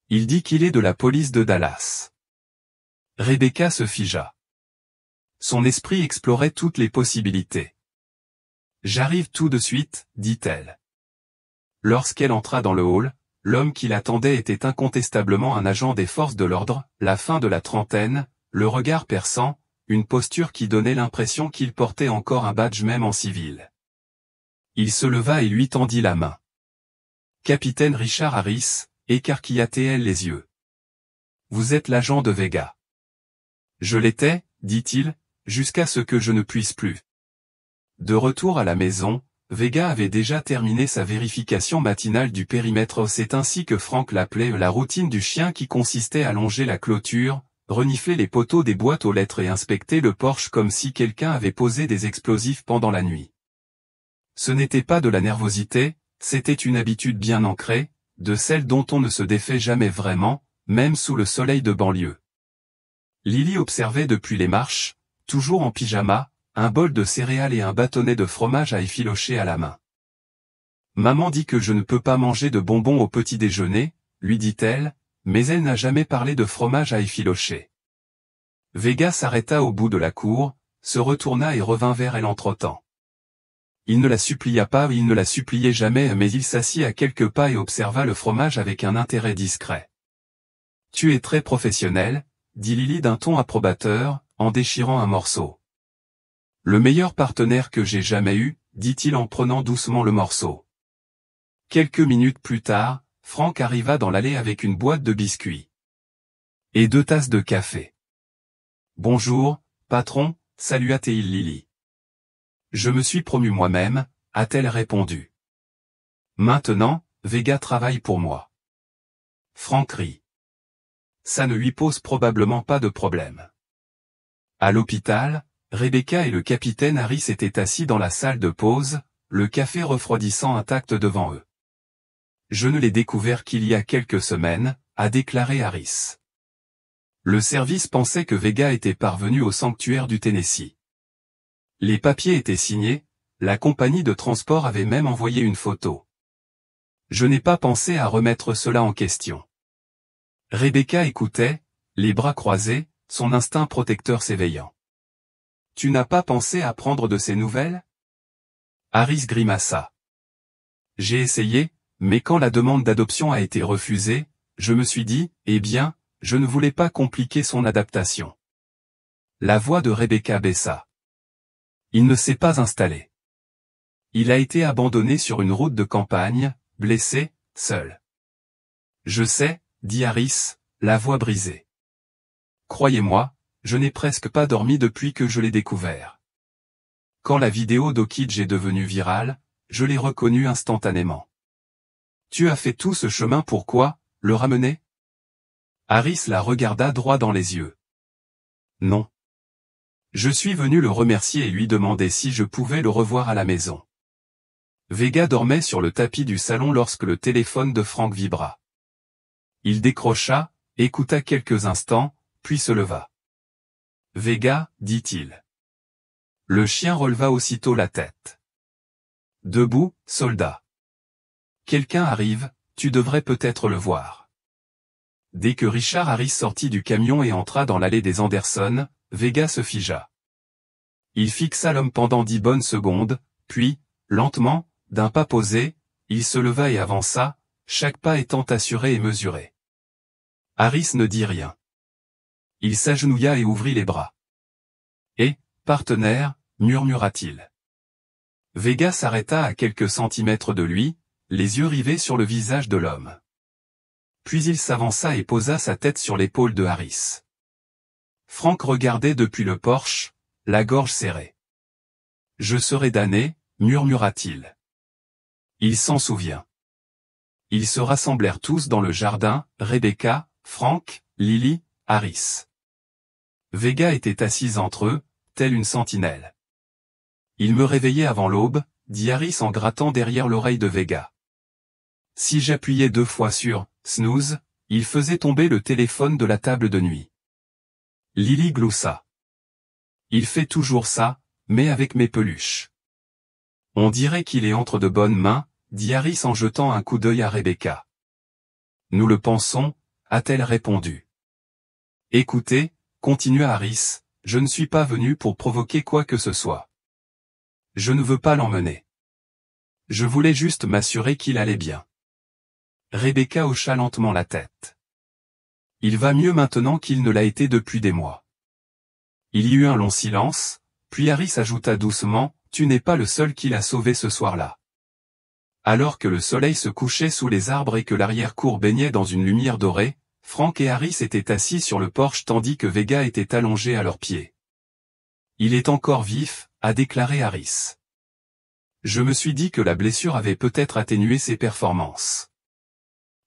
Il dit qu'il est de la police de Dallas. Rebecca se figea. Son esprit explorait toutes les possibilités. J'arrive tout de suite, dit-elle. Lorsqu'elle entra dans le hall, l'homme qui l'attendait était incontestablement un agent des forces de l'ordre, la fin de la trentaine, le regard perçant, une posture qui donnait l'impression qu'il portait encore un badge même en civil. Il se leva et lui tendit la main. Capitaine Richard Harris, écarquilla-t-elle les yeux. Vous êtes l'agent de Vega. Je l'étais, dit-il, jusqu'à ce que je ne puisse plus. De retour à la maison, Vega avait déjà terminé sa vérification matinale du périmètre. C'est ainsi que Frank l'appelait la routine du chien qui consistait à longer la clôture, renifler les poteaux des boîtes aux lettres et inspecter le porche comme si quelqu'un avait posé des explosifs pendant la nuit. Ce n'était pas de la nervosité, c'était une habitude bien ancrée, de celle dont on ne se défait jamais vraiment, même sous le soleil de banlieue. Lily observait depuis les marches, toujours en pyjama, un bol de céréales et un bâtonnet de fromage à effilocher à la main. Maman dit que je ne peux pas manger de bonbons au petit déjeuner, lui dit-elle, mais elle n'a jamais parlé de fromage à effilocher. Vega s'arrêta au bout de la cour, se retourna et revint vers elle en trottant. Il ne la supplia pas, il ne la suppliait jamais, mais il s'assit à quelques pas et observa le fromage avec un intérêt discret. Tu es très professionnel, dit Lily d'un ton approbateur, en déchirant un morceau. Le meilleur partenaire que j'ai jamais eu, dit-il en prenant doucement le morceau. Quelques minutes plus tard, Frank arriva dans l'allée avec une boîte de biscuits. Et 2 tasses de café. Bonjour, patron, salua-t-il Lily. Je me suis promu moi-même, a-t-elle répondu. Maintenant, Vega travaille pour moi. Franck rit. Ça ne lui pose probablement pas de problème. À l'hôpital, Rebecca et le capitaine Harris étaient assis dans la salle de pause, le café refroidissant intact devant eux. Je ne l'ai découvert qu'il y a quelques semaines, a déclaré Harris. Le service pensait que Vega était parvenu au sanctuaire du Tennessee. Les papiers étaient signés, la compagnie de transport avait même envoyé une photo. Je n'ai pas pensé à remettre cela en question. Rebecca écoutait, les bras croisés, son instinct protecteur s'éveillant. Tu n'as pas pensé à prendre de ses nouvelles? Harris grimaça. J'ai essayé, mais quand la demande d'adoption a été refusée, je me suis dit, eh bien, je ne voulais pas compliquer son adaptation. La voix de Rebecca baissa. Il ne s'est pas installé. Il a été abandonné sur une route de campagne, blessé, seul. Je sais, dit Harris, la voix brisée. Croyez-moi, je n'ai presque pas dormi depuis que je l'ai découvert. Quand la vidéo d'Okidge est devenue virale, je l'ai reconnu instantanément. Tu as fait tout ce chemin pourquoi, le ramener? Harris la regarda droit dans les yeux. Non. Je suis venu le remercier et lui demander si je pouvais le revoir à la maison. Vega dormait sur le tapis du salon lorsque le téléphone de Franck vibra. Il décrocha, écouta quelques instants, puis se leva. Vega, dit-il. Le chien releva aussitôt la tête. Debout, soldat. Quelqu'un arrive, tu devrais peut-être le voir. Dès que Richard Harris sortit du camion et entra dans l'allée des Anderson, Vega se figea. Il fixa l'homme pendant 10 bonnes secondes, puis, lentement, d'un pas posé, il se leva et avança, chaque pas étant assuré et mesuré. Harris ne dit rien. Il s'agenouilla et ouvrit les bras. Et, partenaire, murmura-t-il. Vega s'arrêta à quelques centimètres de lui, les yeux rivés sur le visage de l'homme. Puis il s'avança et posa sa tête sur l'épaule de Harris. Franck regardait depuis le porche, la gorge serrée. « Je serai damné, murmura-t-il. Il s'en souvient. Ils se rassemblèrent tous dans le jardin, Rebecca, Franck, Lily, Harris. Vega était assise entre eux, telle une sentinelle. Il me réveillait avant l'aube, dit Harris en grattant derrière l'oreille de Vega. Si j'appuyais 2 fois sur « snooze », il faisait tomber le téléphone de la table de nuit. Lily gloussa. Il fait toujours ça, mais avec mes peluches. On dirait qu'il est entre de bonnes mains, dit Harris en jetant un coup d'œil à Rebecca. Nous le pensons, a-t-elle répondu. Écoutez, continua Harris, je ne suis pas venu pour provoquer quoi que ce soit. Je ne veux pas l'emmener. Je voulais juste m'assurer qu'il allait bien. Rebecca hocha lentement la tête. Il va mieux maintenant qu'il ne l'a été depuis des mois. Il y eut un long silence, puis Harris ajouta doucement, tu n'es pas le seul qui l'a sauvé ce soir-là. Alors que le soleil se couchait sous les arbres et que l'arrière-cour baignait dans une lumière dorée, Franck et Harris étaient assis sur le porche tandis que Vega était allongé à leurs pieds. Il est encore vif, a déclaré Harris. Je me suis dit que la blessure avait peut-être atténué ses performances.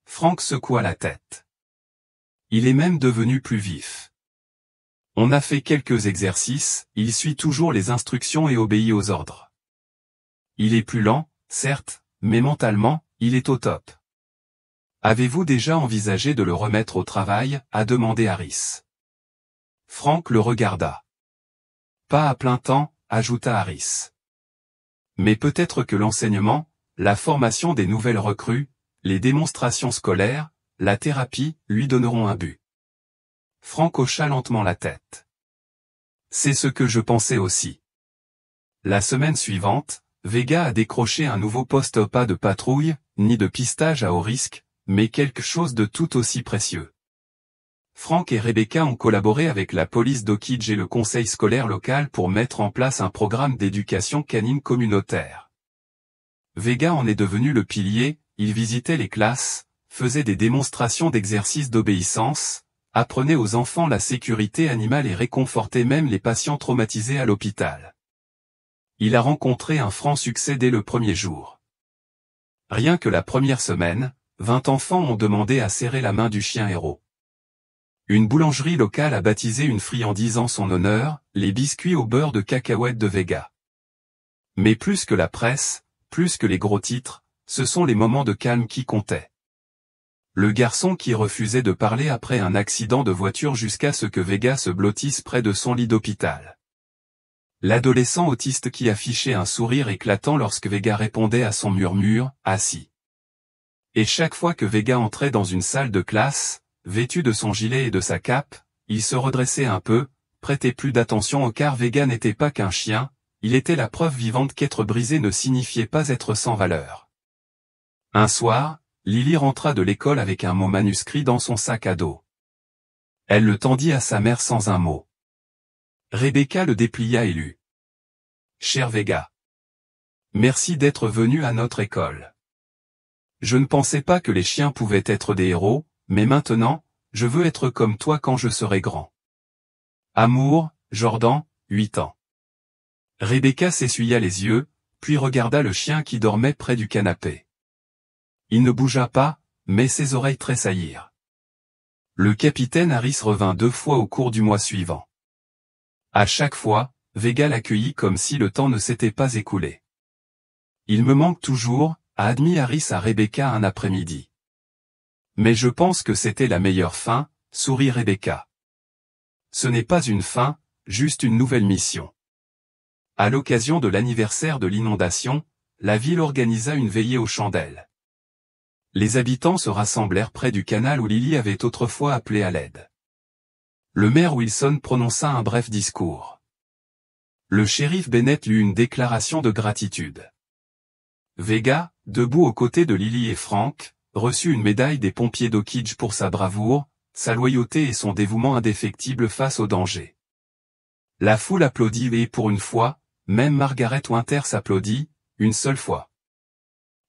Franck secoua la tête. Il est même devenu plus vif. On a fait quelques exercices, il suit toujours les instructions et obéit aux ordres. Il est plus lent, certes, mais mentalement, il est au top. Avez-vous déjà envisagé de le remettre au travail, a demandé Harris. Franck le regarda. Pas à plein temps, ajouta Harris. Mais peut-être que l'enseignement, la formation des nouvelles recrues, les démonstrations scolaires, la thérapie, lui donneront un but. Franck hocha lentement la tête. C'est ce que je pensais aussi. La semaine suivante, Vega a décroché un nouveau poste, pas de patrouille, ni de pistage à haut risque, mais quelque chose de tout aussi précieux. Franck et Rebecca ont collaboré avec la police d'Okidge et le conseil scolaire local pour mettre en place un programme d'éducation canine communautaire. Vega en est devenu le pilier, il visitait les classes, faisait des démonstrations d'exercices d'obéissance, apprenait aux enfants la sécurité animale et réconfortait même les patients traumatisés à l'hôpital. il a rencontré un franc succès dès le premier jour. Rien que la première semaine, 20 enfants ont demandé à serrer la main du chien héros. Une boulangerie locale a baptisé une friandise en son honneur, les biscuits au beurre de cacahuète de Vega. Mais plus que la presse, plus que les gros titres, ce sont les moments de calme qui comptaient. Le garçon qui refusait de parler après un accident de voiture jusqu'à ce que Vega se blottisse près de son lit d'hôpital. L'adolescent autiste qui affichait un sourire éclatant lorsque Vega répondait à son murmure, assis. Et chaque fois que Vega entrait dans une salle de classe, vêtu de son gilet et de sa cape, il se redressait un peu, prêtait plus d'attention car Vega n'était pas qu'un chien, il était la preuve vivante qu'être brisé ne signifiait pas être sans valeur. Un soir, Lily rentra de l'école avec un mot manuscrit dans son sac à dos. Elle le tendit à sa mère sans un mot. Rebecca le déplia et lut. Cher Vega. Merci d'être venu à notre école. Je ne pensais pas que les chiens pouvaient être des héros, mais maintenant, je veux être comme toi quand je serai grand. Amour, Jordan, 8 ans. Rebecca s'essuya les yeux, puis regarda le chien qui dormait près du canapé. Il ne bougea pas, mais ses oreilles tressaillirent. Le capitaine Harris revint 2 fois au cours du mois suivant. À chaque fois, Vega l'accueillit comme si le temps ne s'était pas écoulé. Il me manque toujours, a admis Harris à Rebecca un après-midi. Mais je pense que c'était la meilleure fin, sourit Rebecca. Ce n'est pas une fin, juste une nouvelle mission. À l'occasion de l'anniversaire de l'inondation, la ville organisa une veillée aux chandelles. Les habitants se rassemblèrent près du canal où Lily avait autrefois appelé à l'aide. Le maire Wilson prononça un bref discours. Le shérif Bennett lut une déclaration de gratitude. Vega, debout aux côtés de Lily et Frank, reçut une médaille des pompiers d'Oakidge pour sa bravoure, sa loyauté et son dévouement indéfectible face au danger. La foule applaudit et pour une fois, même Margaret Winters applaudit, une seule fois.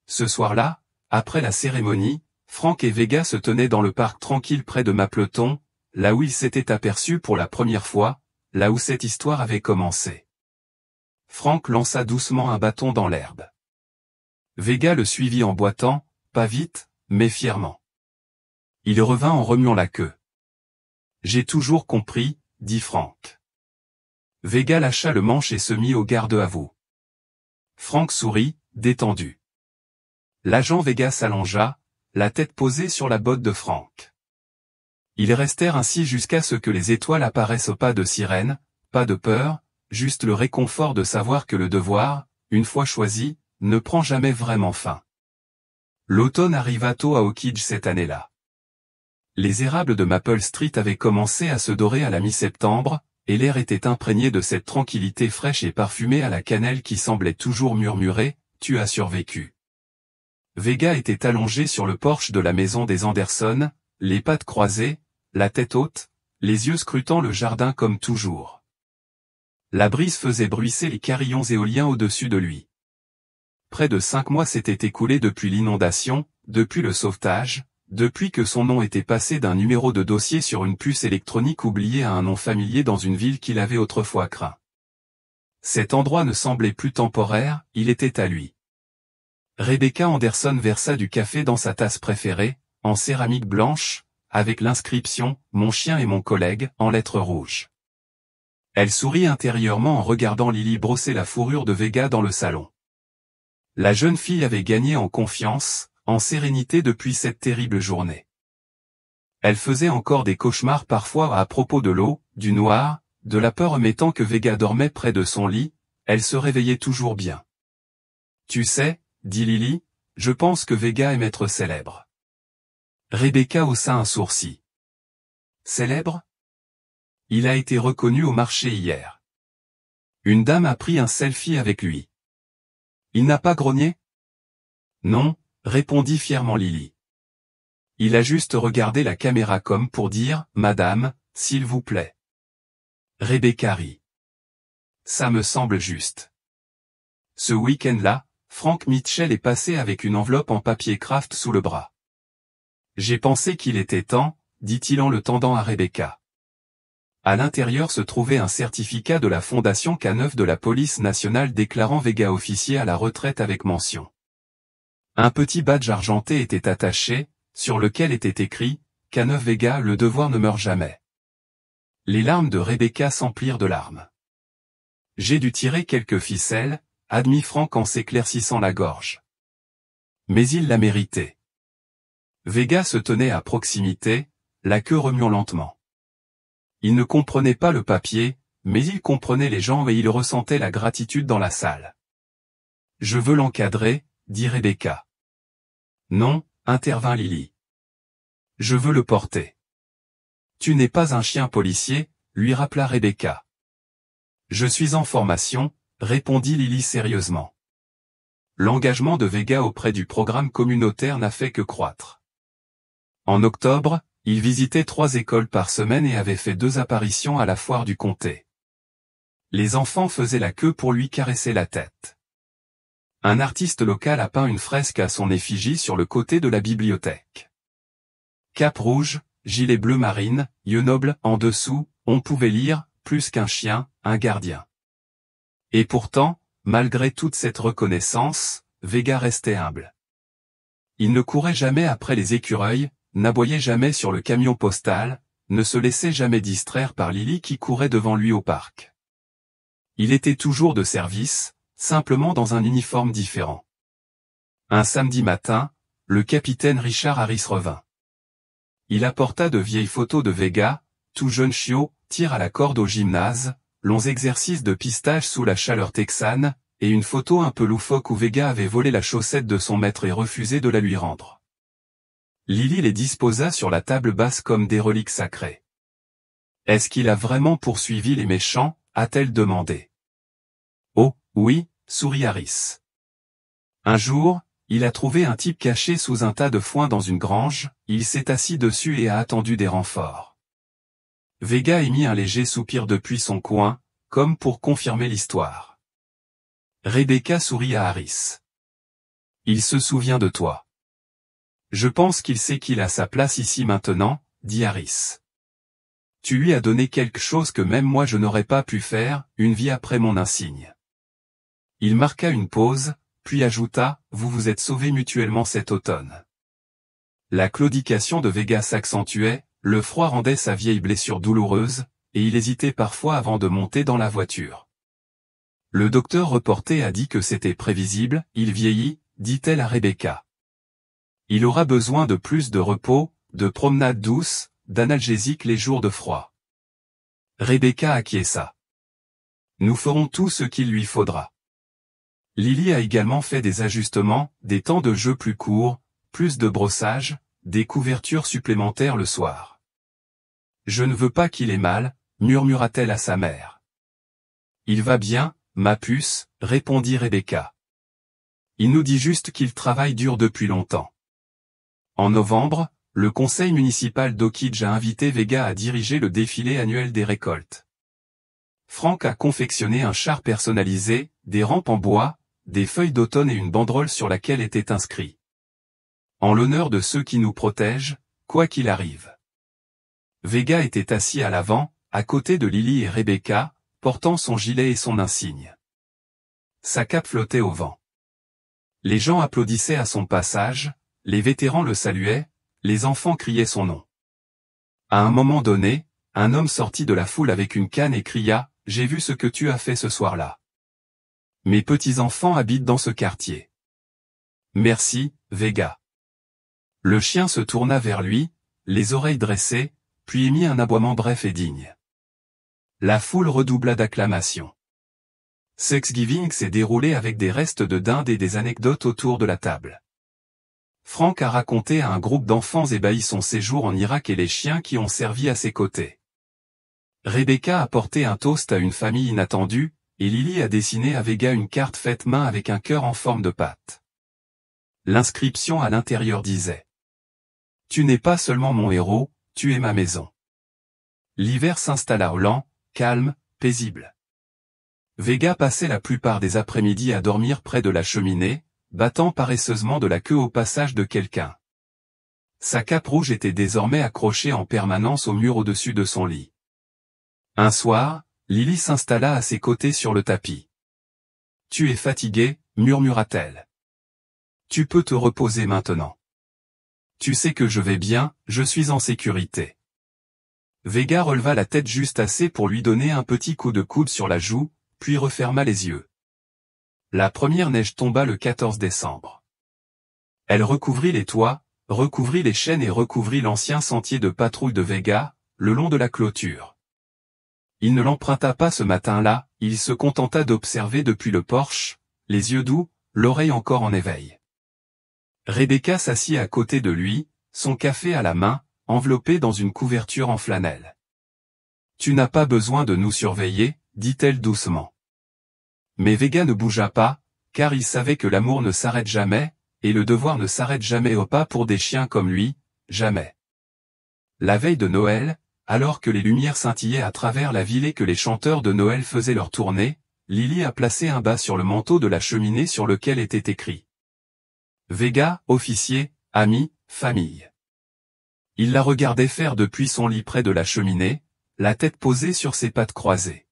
Ce soir-là, après la cérémonie, Frank et Vega se tenaient dans le parc tranquille près de Mapleton, là où ils s'étaient aperçus pour la première fois, là où cette histoire avait commencé. Frank lança doucement un bâton dans l'herbe. Vega le suivit en boitant, pas vite, mais fièrement. Il revint en remuant la queue. J'ai toujours compris, dit Frank. Vega lâcha le manche et se mit au garde à vous. Frank sourit, détendu. L'agent Vega s'allongea, la tête posée sur la botte de Frank. Ils restèrent ainsi jusqu'à ce que les étoiles apparaissent au pas de sirène, pas de peur, juste le réconfort de savoir que le devoir, une fois choisi, ne prend jamais vraiment fin. L'automne arriva tôt à Oakidge cette année-là. Les érables de Maple Street avaient commencé à se dorer à la mi-septembre, et l'air était imprégné de cette tranquillité fraîche et parfumée à la cannelle qui semblait toujours murmurer, « Tu as survécu ». Vega était allongé sur le porche de la maison des Anderson, les pattes croisées, la tête haute, les yeux scrutant le jardin comme toujours. La brise faisait bruisser les carillons éoliens au-dessus de lui. Près de 5 mois s'étaient écoulés depuis l'inondation, depuis le sauvetage, depuis que son nom était passé d'un numéro de dossier sur une puce électronique oubliée à un nom familier dans une ville qu'il avait autrefois craint. Cet endroit ne semblait plus temporaire, il était à lui. Rebecca Anderson versa du café dans sa tasse préférée, en céramique blanche, avec l'inscription « Mon chien et mon collègue » en lettres rouges. Elle sourit intérieurement en regardant Lily brosser la fourrure de Vega dans le salon. La jeune fille avait gagné en confiance, en sérénité depuis cette terrible journée. Elle faisait encore des cauchemars parfois à propos de l'eau, du noir, de la peur mettant que Vega dormait près de son lit, elle se réveillait toujours bien. Tu sais, dit Lily, je pense que Vega est maître célèbre. Rebecca haussa un sourcil. Célèbre? Il a été reconnu au marché hier. Une dame a pris un selfie avec lui. Il n'a pas grogné? Non, répondit fièrement Lily. Il a juste regardé la caméra comme pour dire « Madame, s'il vous plaît ». Rebecca rit. Ça me semble juste. Ce week-end-là, Frank Mitchell est passé avec une enveloppe en papier craft sous le bras. J'ai pensé qu'il était temps, dit-il en le tendant à Rebecca. À l'intérieur se trouvait un certificat de la Fondation K9 de la Police nationale déclarant Vega officier à la retraite avec mention. Un petit badge argenté était attaché, sur lequel était écrit « K9 Vega, le devoir ne meurt jamais ». Les larmes de Rebecca s'emplirent de larmes. « J'ai dû tirer quelques ficelles », admit Franck en s'éclaircissant la gorge. Mais il l'a mérité. Vega se tenait à proximité, la queue remuant lentement. Il ne comprenait pas le papier, mais il comprenait les gens et il ressentait la gratitude dans la salle. « Je veux l'encadrer », dit Rebecca. « Non », intervint Lily. « Je veux le porter. »« Tu n'es pas un chien policier », lui rappela Rebecca. « Je suis en formation », répondit Lily sérieusement. L'engagement de Vega auprès du programme communautaire n'a fait que croître. En octobre, il visitait 3 écoles par semaine et avait fait 2 apparitions à la foire du comté. Les enfants faisaient la queue pour lui caresser la tête. Un artiste local a peint une fresque à son effigie sur le côté de la bibliothèque. Cap rouge, gilet bleu marine, yeux nobles, en dessous, on pouvait lire, plus qu'un chien, un gardien. Et pourtant, malgré toute cette reconnaissance, Vega restait humble. Il ne courait jamais après les écureuils, n'aboyait jamais sur le camion postal, ne se laissait jamais distraire par Lily qui courait devant lui au parc. Il était toujours de service, simplement dans un uniforme différent. Un samedi matin, le capitaine Richard Harris revint. Il apporta de vieilles photos de Vega, tout jeune chiot, tir à la corde au gymnase, longs exercices de pistage sous la chaleur texane, et une photo un peu loufoque où Vega avait volé la chaussette de son maître et refusé de la lui rendre. Lily les disposa sur la table basse comme des reliques sacrées. « Est-ce qu'il a vraiment poursuivi les méchants ?» a-t-elle demandé. « Oh, oui », sourit Harris. Un jour, il a trouvé un type caché sous un tas de foin dans une grange, il s'est assis dessus et a attendu des renforts. Vega émit un léger soupir depuis son coin, comme pour confirmer l'histoire. Rebecca sourit à Harris. « Il se souvient de toi. »« Je pense qu'il sait qu'il a sa place ici maintenant, » dit Harris. « Tu lui as donné quelque chose que même moi je n'aurais pas pu faire, une vie après mon insigne. » Il marqua une pause, puis ajouta, « Vous vous êtes sauvés mutuellement cet automne. » La claudication de Vega s'accentuait, le froid rendait sa vieille blessure douloureuse, et il hésitait parfois avant de monter dans la voiture. Le docteur reporté a dit que c'était prévisible, il vieillit, dit-elle à Rebecca. Il aura besoin de plus de repos, de promenades douces, d'analgésiques les jours de froid. Rebecca acquiesça. Nous ferons tout ce qu'il lui faudra. Lily a également fait des ajustements, des temps de jeu plus courts, plus de brossage, des couvertures supplémentaires le soir. Je ne veux pas qu'il ait mal, murmura-t-elle à sa mère. Il va bien, ma puce, répondit Rebecca. Il nous dit juste qu'il travaille dur depuis longtemps. En novembre, le conseil municipal d'Oakidge a invité Vega à diriger le défilé annuel des récoltes. Franck a confectionné un char personnalisé, des rampes en bois, des feuilles d'automne et une banderole sur laquelle était inscrit « En l'honneur de ceux qui nous protègent, quoi qu'il arrive ». Vega était assis à l'avant, à côté de Lily et Rebecca, portant son gilet et son insigne. Sa cape flottait au vent. Les gens applaudissaient à son passage, les vétérans le saluaient, les enfants criaient son nom. À un moment donné, un homme sortit de la foule avec une canne et cria « J'ai vu ce que tu as fait ce soir-là. Mes petits-enfants habitent dans ce quartier. » Merci, Vega. Le chien se tourna vers lui, les oreilles dressées, puis émit un aboiement bref et digne. La foule redoubla d'acclamations. Thanksgiving s'est déroulé avec des restes de dinde et des anecdotes autour de la table. Franck a raconté à un groupe d'enfants ébahis son séjour en Irak et les chiens qui ont servi à ses côtés. Rebecca a porté un toast à une famille inattendue, et Lily a dessiné à Vega une carte faite main avec un cœur en forme de patte. L'inscription à l'intérieur disait « Tu n'es pas seulement mon héros, tu es ma maison. » L'hiver s'installa lent, calme, paisible. Vega passait la plupart des après-midi à dormir près de la cheminée, battant paresseusement de la queue au passage de quelqu'un. Sa cape rouge était désormais accrochée en permanence au mur au-dessus de son lit. Un soir, Lily s'installa à ses côtés sur le tapis. « Tu es fatigué, murmura-t-elle. Tu peux te reposer maintenant. Tu sais que je vais bien, je suis en sécurité. » Vega releva la tête juste assez pour lui donner un petit coup de coude sur la joue, puis referma les yeux. La première neige tomba le 14 décembre. Elle recouvrit les toits, recouvrit les chênes et recouvrit l'ancien sentier de patrouille de Vega, le long de la clôture. Il ne l'emprunta pas ce matin-là, il se contenta d'observer depuis le porche, les yeux doux, l'oreille encore en éveil. Rebecca s'assit à côté de lui, son café à la main, enveloppé dans une couverture en flanelle. « Tu n'as pas besoin de nous surveiller, dit-elle doucement. » Mais Vega ne bougea pas, car il savait que l'amour ne s'arrête jamais, et le devoir ne s'arrête jamais au pas pour des chiens comme lui, jamais. La veille de Noël, alors que les lumières scintillaient à travers la ville et que les chanteurs de Noël faisaient leur tournée, Lily a placé un bas sur le manteau de la cheminée sur lequel était écrit « Vega, officier, ami, famille ». Il la regardait faire depuis son lit près de la cheminée, la tête posée sur ses pattes croisées.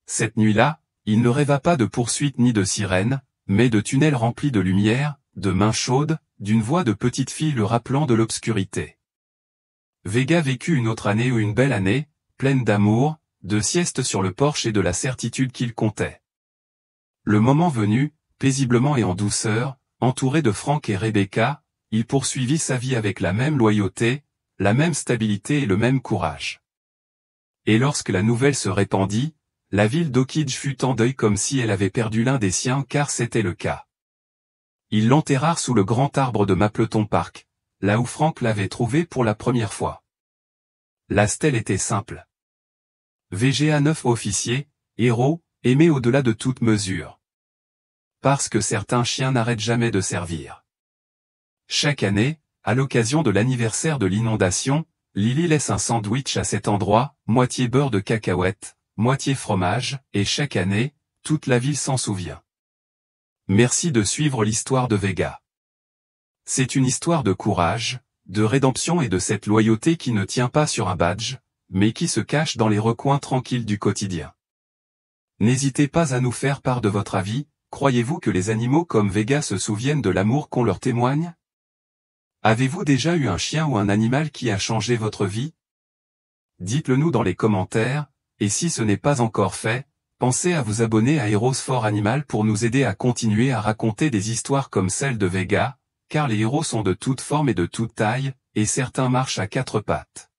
Cette nuit-là, il ne rêva pas de poursuite ni de sirène, mais de tunnels remplis de lumière, de mains chaudes, d'une voix de petite fille le rappelant de l'obscurité. Vega vécut une autre année ou une belle année, pleine d'amour, de siestes sur le porche et de la certitude qu'il comptait. Le moment venu, paisiblement et en douceur, entouré de Frank et Rebecca, il poursuivit sa vie avec la même loyauté, la même stabilité et le même courage. Et lorsque la nouvelle se répandit, la ville d'Oakidge fut en deuil comme si elle avait perdu l'un des siens car c'était le cas. Ils l'enterrèrent sous le grand arbre de Mapleton Park, là où Frank l'avait trouvé pour la première fois. La stèle était simple. VGA 9 officier, héros, aimé au-delà de toute mesure. Parce que certains chiens n'arrêtent jamais de servir. Chaque année, à l'occasion de l'anniversaire de l'inondation, Lily laisse un sandwich à cet endroit, moitié beurre de cacahuète, moitié fromage, et chaque année, toute la ville s'en souvient. Merci de suivre l'histoire de Vega. C'est une histoire de courage, de rédemption et de cette loyauté qui ne tient pas sur un badge, mais qui se cache dans les recoins tranquilles du quotidien. N'hésitez pas à nous faire part de votre avis, croyez-vous que les animaux comme Vega se souviennent de l'amour qu'on leur témoigne? Avez-vous déjà eu un chien ou un animal qui a changé votre vie? Dites-le nous dans les commentaires, et si ce n'est pas encore fait, pensez à vous abonner à Heroes for Animal pour nous aider à continuer à raconter des histoires comme celle de Vega, car les héros sont de toutes formes et de toutes tailles, et certains marchent à quatre pattes.